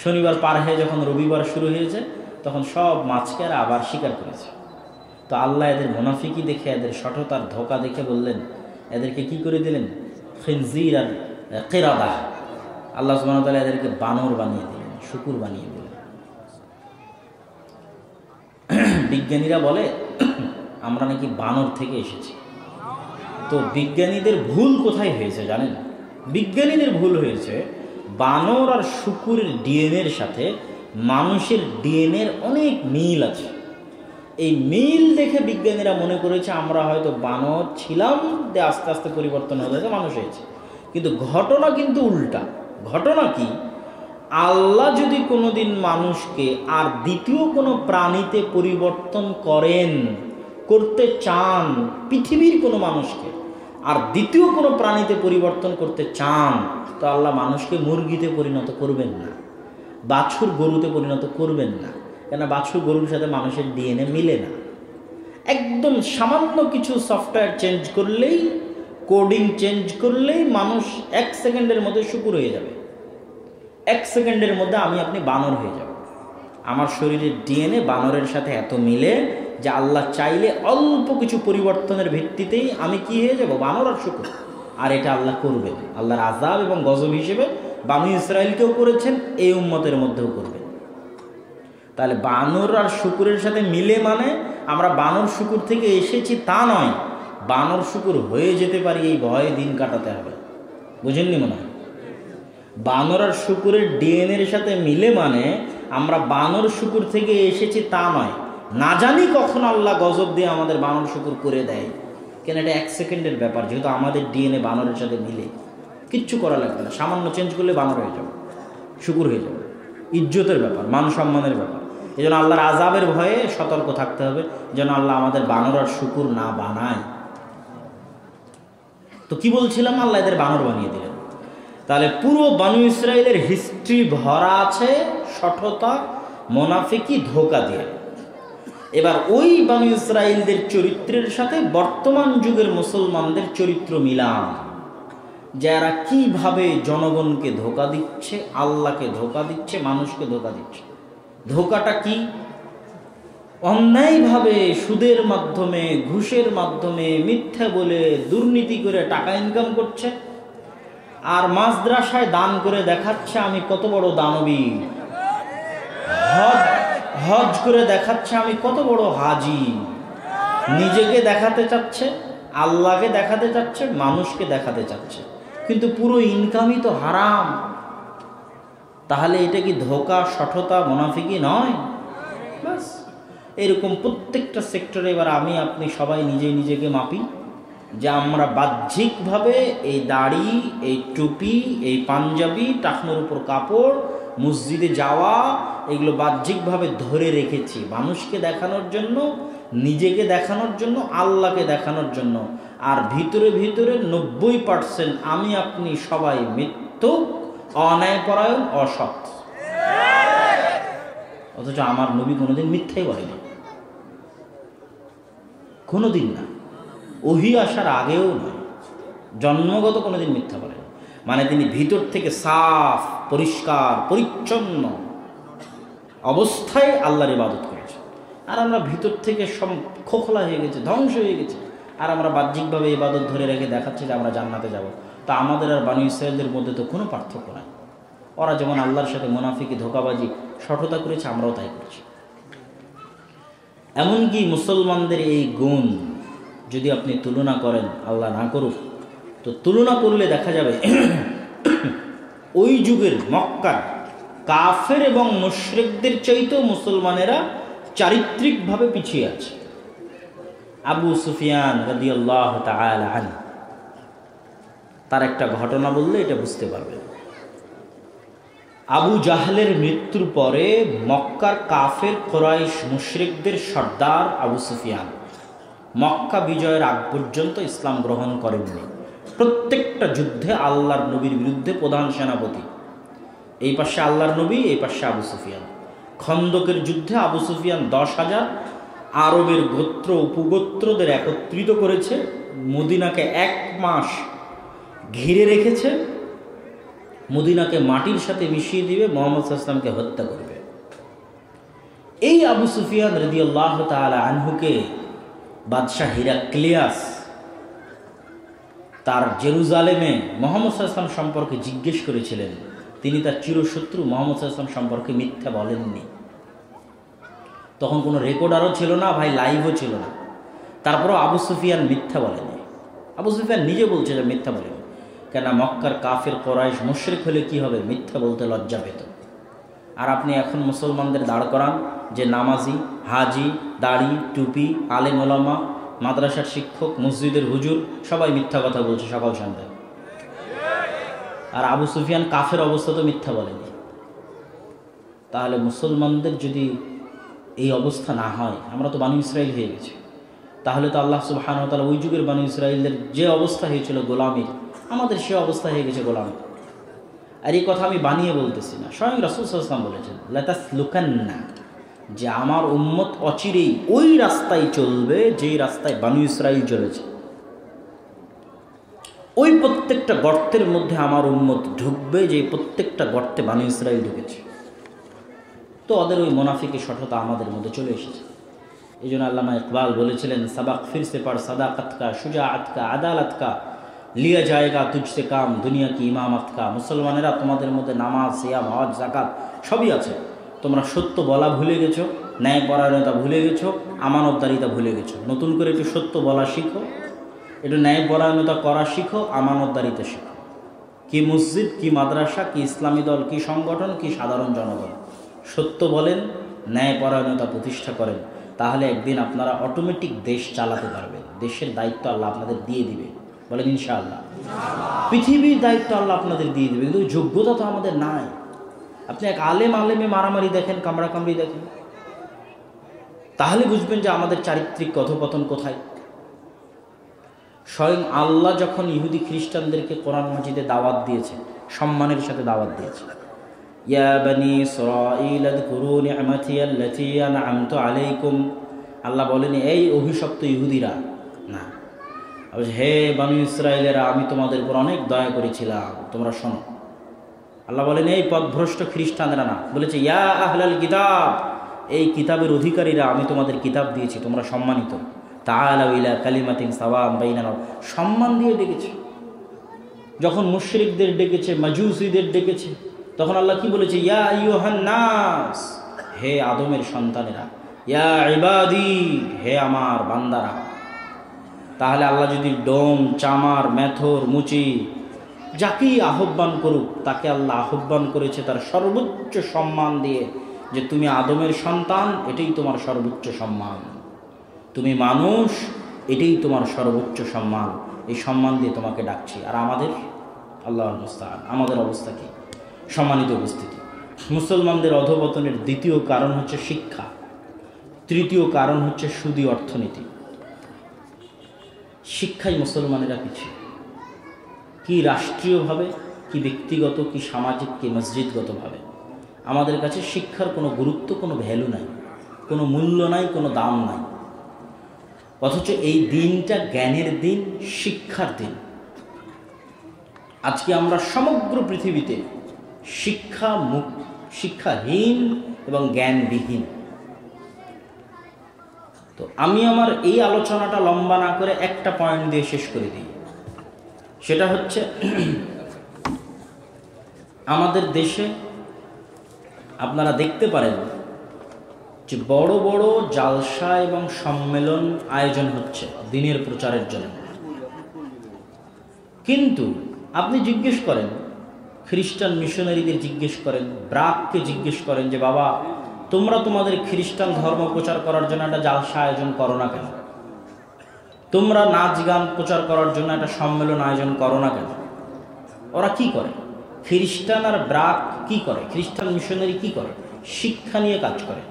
শনিবার পার হয়ে যখন রবিবার শুরু হয়েছে, তখন সব মাছকে এরা আবার শিকার করেছে। তো আল্লাহ এদের মুনাফিকি দেখে, এদের সঠতার ধোঁকা দেখে বললেন, এদেরকে কি করে দিলেন? খিনজির আর কিরাদা। আল্লাহ সুবহানাহু ওয়া তাআলা এদেরকে বানর বানিয়ে দিলেন, শুকুর বানিয়ে দিলেন। বিজ্ঞানীরা বলে আমরা নাকি বানর থেকে এসেছি। তো বিজ্ঞানীদের ভুল কোথায় হয়েছে জানেন? বিজ্ঞানীদের ভুল হয়েছে বানর আর শুকুরের ডিএনএর সাথে মানুষের ডিএনএর অনেক মিল আছে। এই মিল দেখে বিজ্ঞানীরা মনে করেছে আমরা হয়তো বানর ছিলাম, যে আস্তে আস্তে পরিবর্তন হয়ে মানুষ হয়েছে। কিন্তু ঘটনা কিন্তু উল্টা। ঘটনা কি? আল্লাহ যদি কোনোদিন মানুষকে আর দ্বিতীয় কোনো প্রাণীতে পরিবর্তন করতে চান, পৃথিবীর কোনো মানুষকে আর দ্বিতীয় কোনো প্রাণীতে পরিবর্তন করতে চান, তো আল্লাহ মানুষকে মুরগিতে পরিণত করবেন না, বাছুর গরুতে পরিণত করবেন না। কেন? বাছুর গরুর সাথে মানুষের ডিএনএ মিলে না। একদম সামান্য কিছু সফটওয়্যার চেঞ্জ করলেই, কোডিং চেঞ্জ করলেই মানুষ 1 সেকেন্ডের মধ্যে শুকুর হয়ে যাবে। 1 সেকেন্ডের মধ্যে আমি আপনি বানর হয়ে যাব। আমার শরীরের ডিএনএ বানরের সাথে এত মিলে যে আল্লাহ চাইলে অল্প কিছু পরিবর্তনের ভিত্তিতেই আমি কি হয়ে যাব? বানর আর শুকুর। আর এটা আল্লাহ করবেন। আল্লাহর আযাব এবং গজব হিসেবে বানু ইসরাইলকেও করেছেন, এই উম্মতের মধ্যেও করবেন। তাহলে বানর আর শুকুরের সাথে মিলে মানে আমরা বানর শুকুর থেকে এসেছি তা নয়, বানর শুকুর হয়ে যেতে পারি, এই ভয়ে দিন কাটাতে হবে। বুঝেননি মনে হয়? বানর আর শুকুরের ডিএনএর সাথে মিলে মানে আমরা বানর শুকুর থেকে এসেছি তা নয়। না জানি কখন আল্লাহ গজব দিয়ে আমাদের বানর শুকুর করে দেয়। কেন? এটা 1 সেকেন্ডের ব্যাপার। যেহেতু আমাদের ডিএনএ বানরের সাথে মিলে, কিচ্ছু করা লাগবে না। সামান্য চেঞ্জ করলে বানর হয়ে যাবে, শুকুর হয়ে যাবে। ইজ্জতের ব্যাপার, মান সম্মানের ব্যাপার। এই জন্য আল্লাহর আযাবের ভয়ে সতর্ক থাকতে হবে, যেন আল্লাহ আমাদের বানর আর শুকুর না বানায়। তো কি বলছিলাম? আল্লাহ এদের বানর বানিয়ে দিলেন। তাহলে পুরো বানু ইসরাইলের হিস্ট্রি ভরা আছে সঠতা, মুনাফিকি, ধোঁকা দিয়ে। এবার ওই বানু ইসরাইলদের চরিত্রের সাথে বর্তমান যুগের মুসলমানদের চরিত্র মিলান, যারা কিভাবে জনগণকে ধোঁকা দিচ্ছে, আল্লাহকে ধোঁকা দিচ্ছে, মানুষকে ধোঁকা দিচ্ছে। ধোঁকাটা কি? অন্যায়ভাবে সুদের মাধ্যমে, ঘুষের মাধ্যমে, মিথ্যা বলে, দুর্নীতি করে টাকা ইনকাম করছে, আর মাদ্রাসায় দান করে দেখাচ্ছে আমি কত বড় দানবী, হজ করে দেখাচ্ছে আমি কত বড় হাজি। নিজেকে দেখাতে চাচ্ছে, আল্লাহকে দেখাতে চাচ্ছে, মানুষকে দেখাতে চাচ্ছে, কিন্তু পুরো ইনকামই তো হারাম। তাহলে এটা কি ধোঁকা, সঠতা, মুনাফিকি নয়? বাস এরকম প্রত্যেকটা সেক্টরে এবার আমি আপনি সবাই নিজেকে মাপি, যে আমরা বাহ্যিকভাবে এই দাড়ি, এই টুপি, এই পাঞ্জাবি, টাকনোর উপর কাপড়, মসজিদে যাওয়া, এগুলো বাহ্যিকভাবে ধরে রেখেছি মানুষকে দেখানোর জন্য, নিজেকে দেখানোর জন্য, আল্লাহকে দেখানোর জন্য। আর ভিতরে ভিতরে 90% আমি আপনি সবাই মিথ্যুক, অন্যায়পরায়ণ, অসৎ। অথচ আমার নবী কোনোদিন মিথ্যাই বলেনি, কোনোদিন না। ওহী আসার আগেও নয়, জন্মগত কোনোদিন মিথ্যা বলেন। মানে তিনি ভিতর থেকে সাফ, পরিষ্কার, পরিচ্ছন্ন অবস্থায় আল্লাহর ইবাদত করেছে। আর আমরা ভিতর থেকে সব খোখলা হয়ে গেছে, ধ্বংস হয়ে গেছে, আর আমরা বাহ্যিকভাবে ইবাদত ধরে রেখে দেখাচ্ছি যে আমরা জান্নাতে যাব। তা আমাদের আর বনী ইসরাঈলদের মধ্যে তো কোনো পার্থক্য নাই। ওরা যেমন আল্লাহর সাথে মুনাফিকি, ধোঁকাবাজি, শঠতা করেছে, আমরাও তাই করছি। এমনকি মুসলমানদের এই গুণ যদি আপনি তুলনা করেন, আল্লাহ না করুক, তো তুলনা করলে দেখা যাবে ওই যুগের মক্কার কাফের এবং মুশরিকদের চাইতেও মুসলমানেরা চারিত্রিকভাবে পিছিয়ে আছে। আবু সুফিয়ান রাদিয়াল্লাহু তাআলা আনহু, তার একটা ঘটনা বললে এটা বুঝতে পারবেন। আবু জাহলের মৃত্যুর পরে মক্কার কাফের কুরাইশ মুশরিকদের সর্দার আবু সুফিয়ান মক্কা বিজয়ের আগ পর্যন্ত ইসলাম গ্রহণ করেননি। প্রত্যেকটা যুদ্ধে আল্লাহর নবীর বিরুদ্ধে প্রধান সেনাপতি, এই পাশে আল্লাহর নবী, এই পাশে আবু সুফিয়ান। খন্দকের যুদ্ধে আবু সুফিয়ান 10,000 আরবের গোত্র উপগোত্রদের একত্রিত করেছে, মদিনাকে 1 মাস ঘিরে রেখেছে, মদিনাকে মাটির সাথে মিশিয়ে দিবে, মুহাম্মদ সাল্লাল্লাহু আলাইহি ওয়াসাল্লামকে হত্যা করবে। এই আবু সুফিয়ান রাদিয়াল্লাহু তাআলা আনহুকে বাদশাহ হিরাক্লিয়াস তার জেরুজালেমে মুহাম্মদ সাল্লাল্লাহু আলাইহি ওয়াসাল্লাম সম্পর্কে জিজ্ঞেস করেছিলেন। তিনি তার চিরশত্রু মুহাম্মদ সাল্লাল্লাহু আলাইহি ওয়াসাল্লাম সম্পর্কে মিথ্যা বলেননি। তখন কোনো রেকর্ডারও ছিল না ভাই, লাইভও ছিল না। তারপরও আবু সুফিয়ান মিথ্যা বলেনি। আবু সুফিয়ান নিজে বলছে যে মিথ্যা বলেনি। কেন? মক্কার কাফের কুরাইশ মুশরিক হলে কি হবে? মিথ্যা বলতে লজ্জা পেত। আর আপনি এখন মুসলমানদের দাঁড় করান যে নামাজি, হাজি, দাড়ি, টুপি, আলেম ওলামা, মাদ্রাসার শিক্ষক, মসজিদের হুজুর সবাই মিথ্যা কথা বলছে সকাল সন্ধ্যা। আর আবু সুফিয়ান কাফের অবস্থা তো মিথ্যা বলেনি। তাহলে মুসলমানদের যদি এই অবস্থা না হয়, আমরা তো বনী ইসরাইল হয়ে গেছি, তাহলে তো আল্লাহ সুবহানাহু ওয়া তাআলা ওই যুগের বনী ইসরাইলদের যে অবস্থা হয়েছিল গোলামীর, আমাদের সে অবস্থা হয়ে গেছে গোলামীর। আর এই কথা আমি বানিয়ে বলতেছি না, স্বয়ং রাসূল সাল্লাল্লাহু আলাইহি ওয়াসাল্লাম বলেছেন, লাতাসলুকান্না, যে আমার উম্মত অচিরেই ওই রাস্তায় চলবে যেই রাস্তায় বনী ইসরাইল চলেছে। ওই প্রত্যেকটা গর্তের মধ্যে আমার উম্মত ঢুকবে যে প্রত্যেকটা গর্তে বনী ইসরাইল ঢুকেছে। তো ওদের ওই মুনাফিকি শঠতা আমাদের মধ্যে চলে এসেছে। এই জন্য আল্লামা ইকবাল বলেছিলেন, সাবাক ফিরসে পড় সাদাকত কা, শুজাআত কা, আদালত কা, লিয়া জায়গা তুঝসে কাম, দুনিয়া কি ইমামত কা। মুসলমানেরা, তোমাদের মধ্যে নামাজ, সিয়াম, হজ, যাকাত সবই আছে, তোমরা সত্য বলা ভুলে গেছো, ন্যায় পরায়ণতা ভুলে গেছো, আমানতদারিতা ভুলে গেছো। নতুন করে একটু সত্য বলা শিখো, একটু ন্যায় পরায়ণতা করা শিখো, আমানতদারিতা শিখো। কি মসজিদ, কি মাদ্রাসা, কি ইসলামী দল, কি সংগঠন, কি সাধারণ জনগণ, সত্য বলেন, ন্যায় পরায়ণতা প্রতিষ্ঠা করেন, তাহলে একদিন আপনারা অটোমেটিক দেশ চালাতে পারবেন। দেশের দায়িত্ব আল্লাহ আপনাদের দিয়ে দিবে, বলেন ইনশাআল্লাহ। পৃথিবীর দায়িত্ব আল্লাহ আপনাদের দিয়ে দিবে, কিন্তু যোগ্যতা তো আমাদের নাই। আপনি এক আলেমে মারামারি দেখেন, কামড়াকামড়ি দেখেন, তাহলে বুঝবেন যে আমাদের চারিত্রিক কথোপকথন কোথায়। স্বয়ং আল্লাহ যখন ইহুদি খ্রিস্টানদেরকে কোরআন মাজিদে দাওয়াত দিয়েছে, সম্মানের সাথে দাওয়াত দিয়েছে, ইয়া বনি ইসরাঈল আযকুরু নি'মাতি আল্লাতী আন'আমতু আলাইকুম। আল্লাহ বলেন এই অভিশপ্ত ইহুদিরা না, হে বনি ইসরাঈলেরা, আমি তোমাদের উপর অনেক দয়া করেছিলাম, তোমরা শোনো। আল্লাহ বলেন এই পথভ্রষ্ট খ্রিস্টানরা না, বলেছে ইয়া আহলাল কিতাব, এই কিতাবের অধিকারীরা, আমি তোমাদের কিতাব দিয়েছি, তোমরা সম্মানিত। তাআলাউ ইলা কালিমাতিন সাওয়াম বাইনানা, সম্মান দিয়ে ডেকেছে। যখন মুশরিকদের ডেকেছে, মাজুসীদের ডেকেছে, তখন আল্লাহ কি বলেছে? ইয়া আইয়ুহান নাস, হে আদমের সন্তানেরা, ইয়া ইবাদি, হে আমার বান্দারা। তাহলে আল্লাহ যদি ডোম, চামার, মেথর, মুচি যাকেই আহ্বান করুক, তাকে আল্লাহ আহ্বান করেছে তার সর্বোচ্চ সম্মান দিয়ে, যে তুমি আদমের সন্তান, এটাই তোমার সর্বোচ্চ সম্মান। তুমি মানুষ, এটাই তোমার সর্বোচ্চ সম্মান। এই সম্মান দিয়ে তোমাকে ডাকছি। আর আমাদের, আল্লাহুল মুস্তাআন, আমাদের অবস্থা কি? সম্মানিত উপস্থিতি, মুসলমানদের অধঃপতনের দ্বিতীয় কারণ হচ্ছে শিক্ষা, তৃতীয় কারণ হচ্ছে সুদী অর্থনীতি। শিক্ষায় মুসলমানেরা পিছিয়ে, কি রাষ্ট্রীয়ভাবে, কি ব্যক্তিগত, কি সামাজিক, কি মসজিদগতভাবে। আমাদের কাছে শিক্ষার কোনো গুরুত্ব, কোনো ভ্যালু নাই, কোনো মূল্য নাই, কোনো দাম নাই। অথচ এই দিনটা জ্ঞানের দিন, শিক্ষার দিন। আজকে আমরা সমগ্র পৃথিবীতে শিক্ষাহীন এবং জ্ঞানবিহীন। তো আমি আমার এই আলোচনাটা লম্বা না করে একটা পয়েন্ট দিয়ে শেষ করে দিই। সেটা হচ্ছে আমাদের দেশে আপনারা দেখতে পারেন যে বড় বড় জালসা এবং সম্মেলন আয়োজন হচ্ছে দিনের প্রচারের জন্য, কিন্তু আপনি জিজ্ঞেস করেন খ্রিস্টান মিশনারিদের, জিজ্ঞেস করেন ব্রাককে, জিজ্ঞেস করেন যে বাবা তোমরা তোমাদের খ্রিস্টান ধর্ম প্রচার করার জন্য একটা জালসা আয়োজন করো না কেন? তোমরা নাচ গান প্রচার করার জন্য একটা সম্মেলন আয়োজন করো না কেন? ওরা কি করে? খ্রিস্টান আর ব্রাক কি করে? খ্রিস্টান মিশনারি কি করে? শিক্ষা নিয়ে কাজ করে,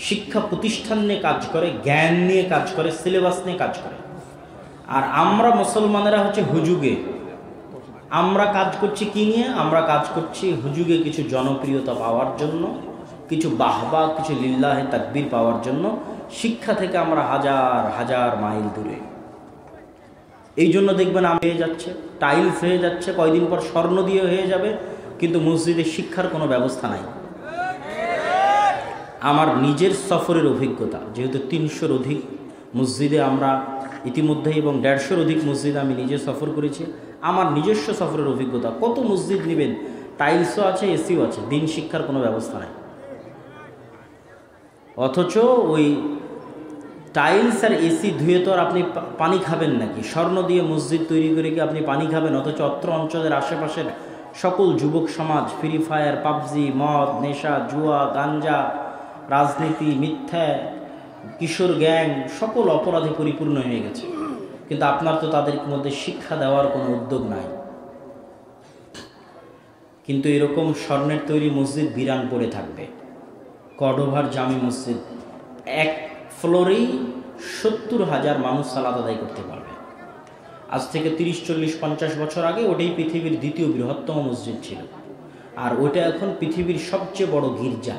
শিক্ষা প্রতিষ্ঠান নিয়ে কাজ করে, জ্ঞান নিয়ে কাজ করে, সিলেবাস নিয়ে কাজ করে। আর আমরা মুসলমানেরা হচ্ছে হুজুগে। আমরা কাজ করছি কি নিয়ে? আমরা কাজ করছি হুজুগে কিছু জনপ্রিয়তা পাওয়ার জন্য, কিছু বাহবা, কিছু লিল্লাহে তাকবীর পাওয়ার জন্য। শিক্ষা থেকে আমরা হাজার হাজার মাইল দূরে। এই জন্য দেখবেন হয়ে যাচ্ছে, টাইলস হয়ে যাচ্ছে, কয়দিন পর স্বর্ণ দিয়ে হয়ে যাবে, কিন্তু মসজিদে শিক্ষার কোনো ব্যবস্থা নাই। আমার নিজের সফরের অভিজ্ঞতা, যেহেতু 300-র অধিক মসজিদে আমরা ইতিমধ্যে এবং 150-র অধিক মসজিদে আমি নিজে সফর করেছি। আমার নিজস্ব সফরের অভিজ্ঞতা, কত মসজিদ নেবেন, টাইলসও আছে, এসিও আছে, দিন শিক্ষার কোনো ব্যবস্থা নাই। অথচ ওই টাইলস আর এসি ধুয়ে তো আর আপনি পানি খাবেন নাকি? স্বর্ণ দিয়ে মসজিদ তৈরি করে কি আপনি পানি খাবেন? অথচ অত্র অঞ্চলের আশেপাশের সকল যুবক সমাজ ফ্রি ফায়ার, পাবজি, মদ, নেশা, জুয়া, গাঞ্জা, রাজনীতি, মিথ্যা, কিশোর গ্যাং, সকল অপরাধে পরিপূর্ণ হয়ে গেছে। কিন্তু আপনার তো তাদের মধ্যে শিক্ষা দেওয়ার কোনো উদ্যোগ নাই। কিন্তু এরকম স্বর্ণের তৈরি মসজিদ বিরান পড়ে থাকবে। কর্ডোভার জামি মসজিদ, এক ফ্লোরেই 70,000 মানুষ সালাত আদায় করতে পারবে। আজ থেকে 30, 40, 50 বছর আগে ওটাই পৃথিবীর দ্বিতীয় বৃহত্তম মসজিদ ছিল। আর ওটা এখন পৃথিবীর সবচেয়ে বড় গির্জা।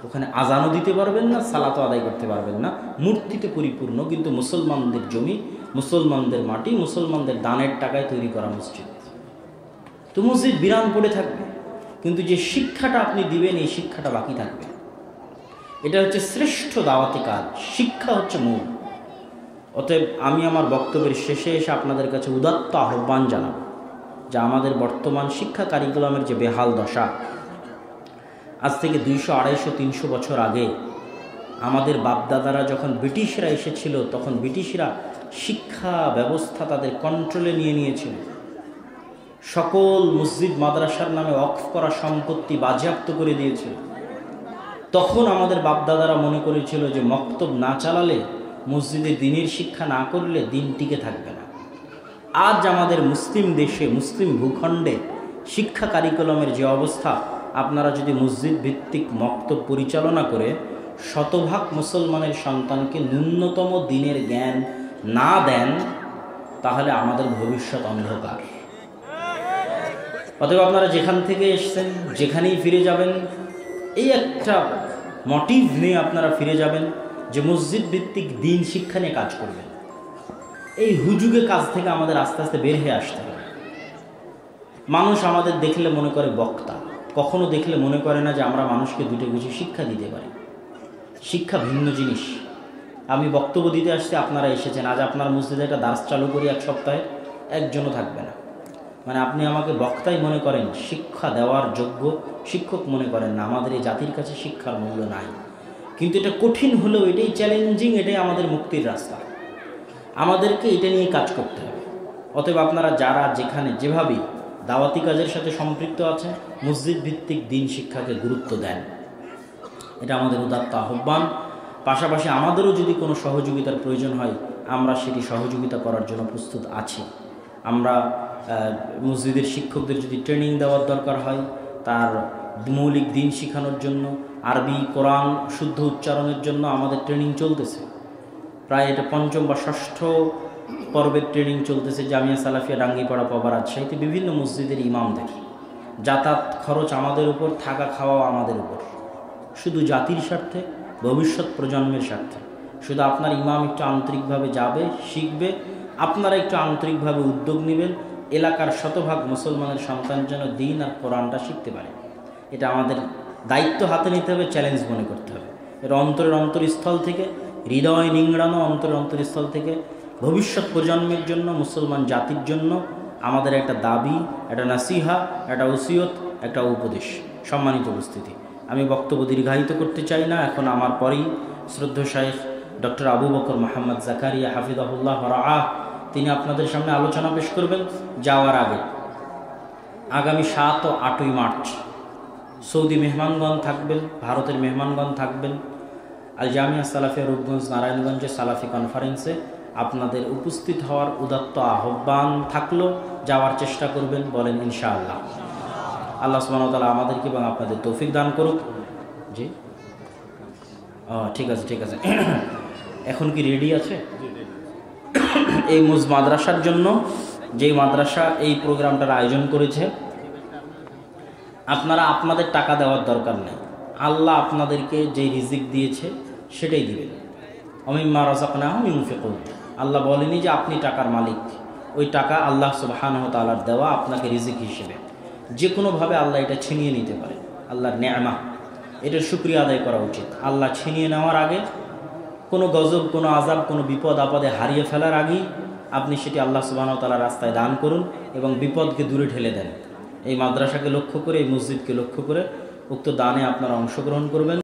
ওখানে আজানও দিতে পারবেন না, সালাতও আদায় করতে পারবেন না, মূর্তিতে পরিপূর্ণ। কিন্তু মুসলমানদের জমি, মুসলমানদের মাটি, মুসলমানদের দানের টাকায় তৈরি করা মসজিদ। তো মসজিদ বিরান পড়ে থাকবে, কিন্তু যে শিক্ষাটা আপনি দিবেন এই শিক্ষাটা বাকি থাকবে। এটা হচ্ছে শ্রেষ্ঠ দাওয়াতি কাজ, শিক্ষা হচ্ছে মূল। অতএব আমি আমার বক্তব্যের শেষে এসে আপনাদের কাছে উদাত্ত আহ্বান জানাব যে আমাদের বর্তমান শিক্ষা কারিকুলামের যে বেহাল দশা, আজ থেকে 200, 250, 300 বছর আগে আমাদের বাপদাদারা যখন ব্রিটিশরা এসেছিল, তখন ব্রিটিশরা শিক্ষা ব্যবস্থা তাদের কন্ট্রোলে নিয়ে নিয়েছিল। সকল মসজিদ মাদ্রাসার নামে ওয়াকফ করা সম্পত্তি বাজেয়াপ্ত করে দিয়েছিল। তখন আমাদের বাপদাদারা মনে করেছিল যে মক্তব না চালালে, মসজিদে দিনের শিক্ষা না করলে দিন টিকে থাকবে না। আজ আমাদের মুসলিম দেশে, মুসলিম ভূখণ্ডে শিক্ষা কারিকুলামের যে অবস্থা, আপনারা যদি মসজিদ ভিত্তিক মক্তব পরিচালনা করে 100% মুসলমানের সন্তানকে ন্যূনতম দিনের জ্ঞান না দেন, তাহলে আমাদের ভবিষ্যৎ অন্ধকার। অতএব আপনারা যেখান থেকে এসেছেন, যেখানেই ফিরে যাবেন, এই একটা মোটিভ নিয়ে আপনারা ফিরে যাবেন যে মসজিদ ভিত্তিক দিন শিক্ষা নিয়ে কাজ করবেন। এই হুজুগে কাজ থেকে আমাদের আস্তে আস্তে বের হয়ে আসতে হবে। মানুষ আমাদের দেখলে মনে করে বক্তা, কখনো দেখলে মনে করে না যে আমরা মানুষকে দুটো কিছু শিক্ষা দিতে পারি। শিক্ষা ভিন্ন জিনিস। আমি বক্তব্য দিতে আসছি, আপনারা এসেছেন, আজ আপনার মসজিদে একটা দাস চালু করি, এক সপ্তাহে একজনও থাকবে না। মানে আপনি আমাকে বক্তাই মনে করেন, শিক্ষা দেওয়ার যোগ্য শিক্ষক মনে করেন না। আমাদের এই জাতির কাছে শিক্ষার মূল্য নাই। কিন্তু এটা কঠিন হলেও এটাই চ্যালেঞ্জিং, এটাই আমাদের মুক্তির রাস্তা। আমাদেরকে এটা নিয়ে কাজ করতে হবে। অতএব আপনারা যারা যেখানে যেভাবেই দাওয়াতি কাজের সাথে সম্পৃক্ত আছেন, মসজিদ ভিত্তিক দিন শিক্ষাকে গুরুত্ব দেন, এটা আমাদের উদাত্ত আহ্বান। পাশাপাশি আমাদেরও যদি কোনো সহযোগিতার প্রয়োজন হয়, আমরা সেটি সহযোগিতা করার জন্য প্রস্তুত আছি। আমরা মসজিদের শিক্ষকদের যদি ট্রেনিং দেওয়ার দরকার হয়, তার মৌলিক দিন শেখানোর জন্য, আরবি কোরআন শুদ্ধ উচ্চারণের জন্য আমাদের ট্রেনিং চলতেছে। প্রায় এটা 5ম বা 6ষ্ঠ পর্বের ট্রেনিং চলতেছে জামিয়া সালাফিয়া ডাঙ্গিপাড়া, পাবা, রাজশাহীতে বিভিন্ন মসজিদের ইমামদের। যাতায়াত খরচ আমাদের উপর, থাকা খাওয়া আমাদের উপর। শুধু জাতির স্বার্থে, ভবিষ্যৎ প্রজন্মের স্বার্থে শুধু আপনার ইমাম একটু আন্তরিকভাবে যাবে, শিখবে, আপনারা একটু আন্তরিকভাবে উদ্যোগ নেবেন, এলাকার শতভাগ মুসলমানের সন্তান যেন দিন আর কোরআনটা শিখতে পারে। এটা আমাদের দায়িত্ব হাতে নিতে হবে, চ্যালেঞ্জ মনে করতে হবে। এটা অন্তরস্থল থেকে, হৃদয় নিংড়ানো অন্তরস্থল থেকে ভবিষ্যৎ প্রজন্মের জন্য, মুসলমান জাতির জন্য আমাদের একটা দাবি, একটা নাসিহা, একটা ওসিয়ত, একটা উপদেশ। সম্মানিত উপস্থিতি, আমি বক্তব্য দীর্ঘায়িত করতে চাই না। এখন আমার পরেই শ্রদ্ধেয় শাইখ ডক্টর আবু বকর মোহাম্মদ জাকারিয়া হাফিজাহুল্লাহ রাআহ তিনি আপনাদের সামনে আলোচনা পেশ করবেন। যাওয়ার আগে আগামী 7 ও 8ই মার্চ সৌদি মেহমানগণ থাকবেন, ভারতের মেহমানগণ থাকবেন। আল জামিয়া সালাফিয়া রূপগঞ্জ নারায়ণগঞ্জে সালাফি কনফারেন্সে আপনাদের উপস্থিত হওয়ার উদাত্ত আহ্বান থাকলো। যাওয়ার চেষ্টা করবেন, বলেন ইনশাআল্লাহ। আল্লাহ সুবহানাহু ওয়া তাআলা আমাদেরকে এবং আপনাদের তৌফিক দান করুক। জি, ঠিক আছে ঠিক আছে। এখন কি রেডি আছে? এই মুজ মাদ্রাসার জন্য, যেই মাদ্রাসা এই প্রোগ্রামটার আয়োজন করেছে, আপনারা আপনাদের টাকা দেওয়ার দরকার নেই। আল্লাহ আপনাদেরকে যে রিজিক দিয়েছে সেটাই দিবেন। ওমিম্মা রাযাকনাহুম ইউনফিকুন। আল্লাহ বলেনি যে আপনি টাকার মালিক, ওই টাকা আল্লাহ সুবহানাহু ওয়া তাআলার দেওয়া আপনাকে রিজিক হিসেবে। যে কোনোভাবে আল্লাহ এটা ছিনিয়ে নিতে পারে, আল্লাহর নেয়ামত, এটার শুকরিয়া আদায় করা উচিত। আল্লাহ ছিনিয়ে নেওয়ার আগে, কোনো গজব, কোনো আযাব, কোনো বিপদ আপদে হারিয়ে ফেলার আগেই আপনি সেটি আল্লাহ সুবহানাহু ওয়া তাআলার রাস্তায় দান করুন এবং বিপদকে দূরে ঠেলে দেন। এই মাদ্রাসাকে লক্ষ্য করে, এই মসজিদকে লক্ষ্য করে উক্ত দানে আপনারা অংশগ্রহণ করবেন।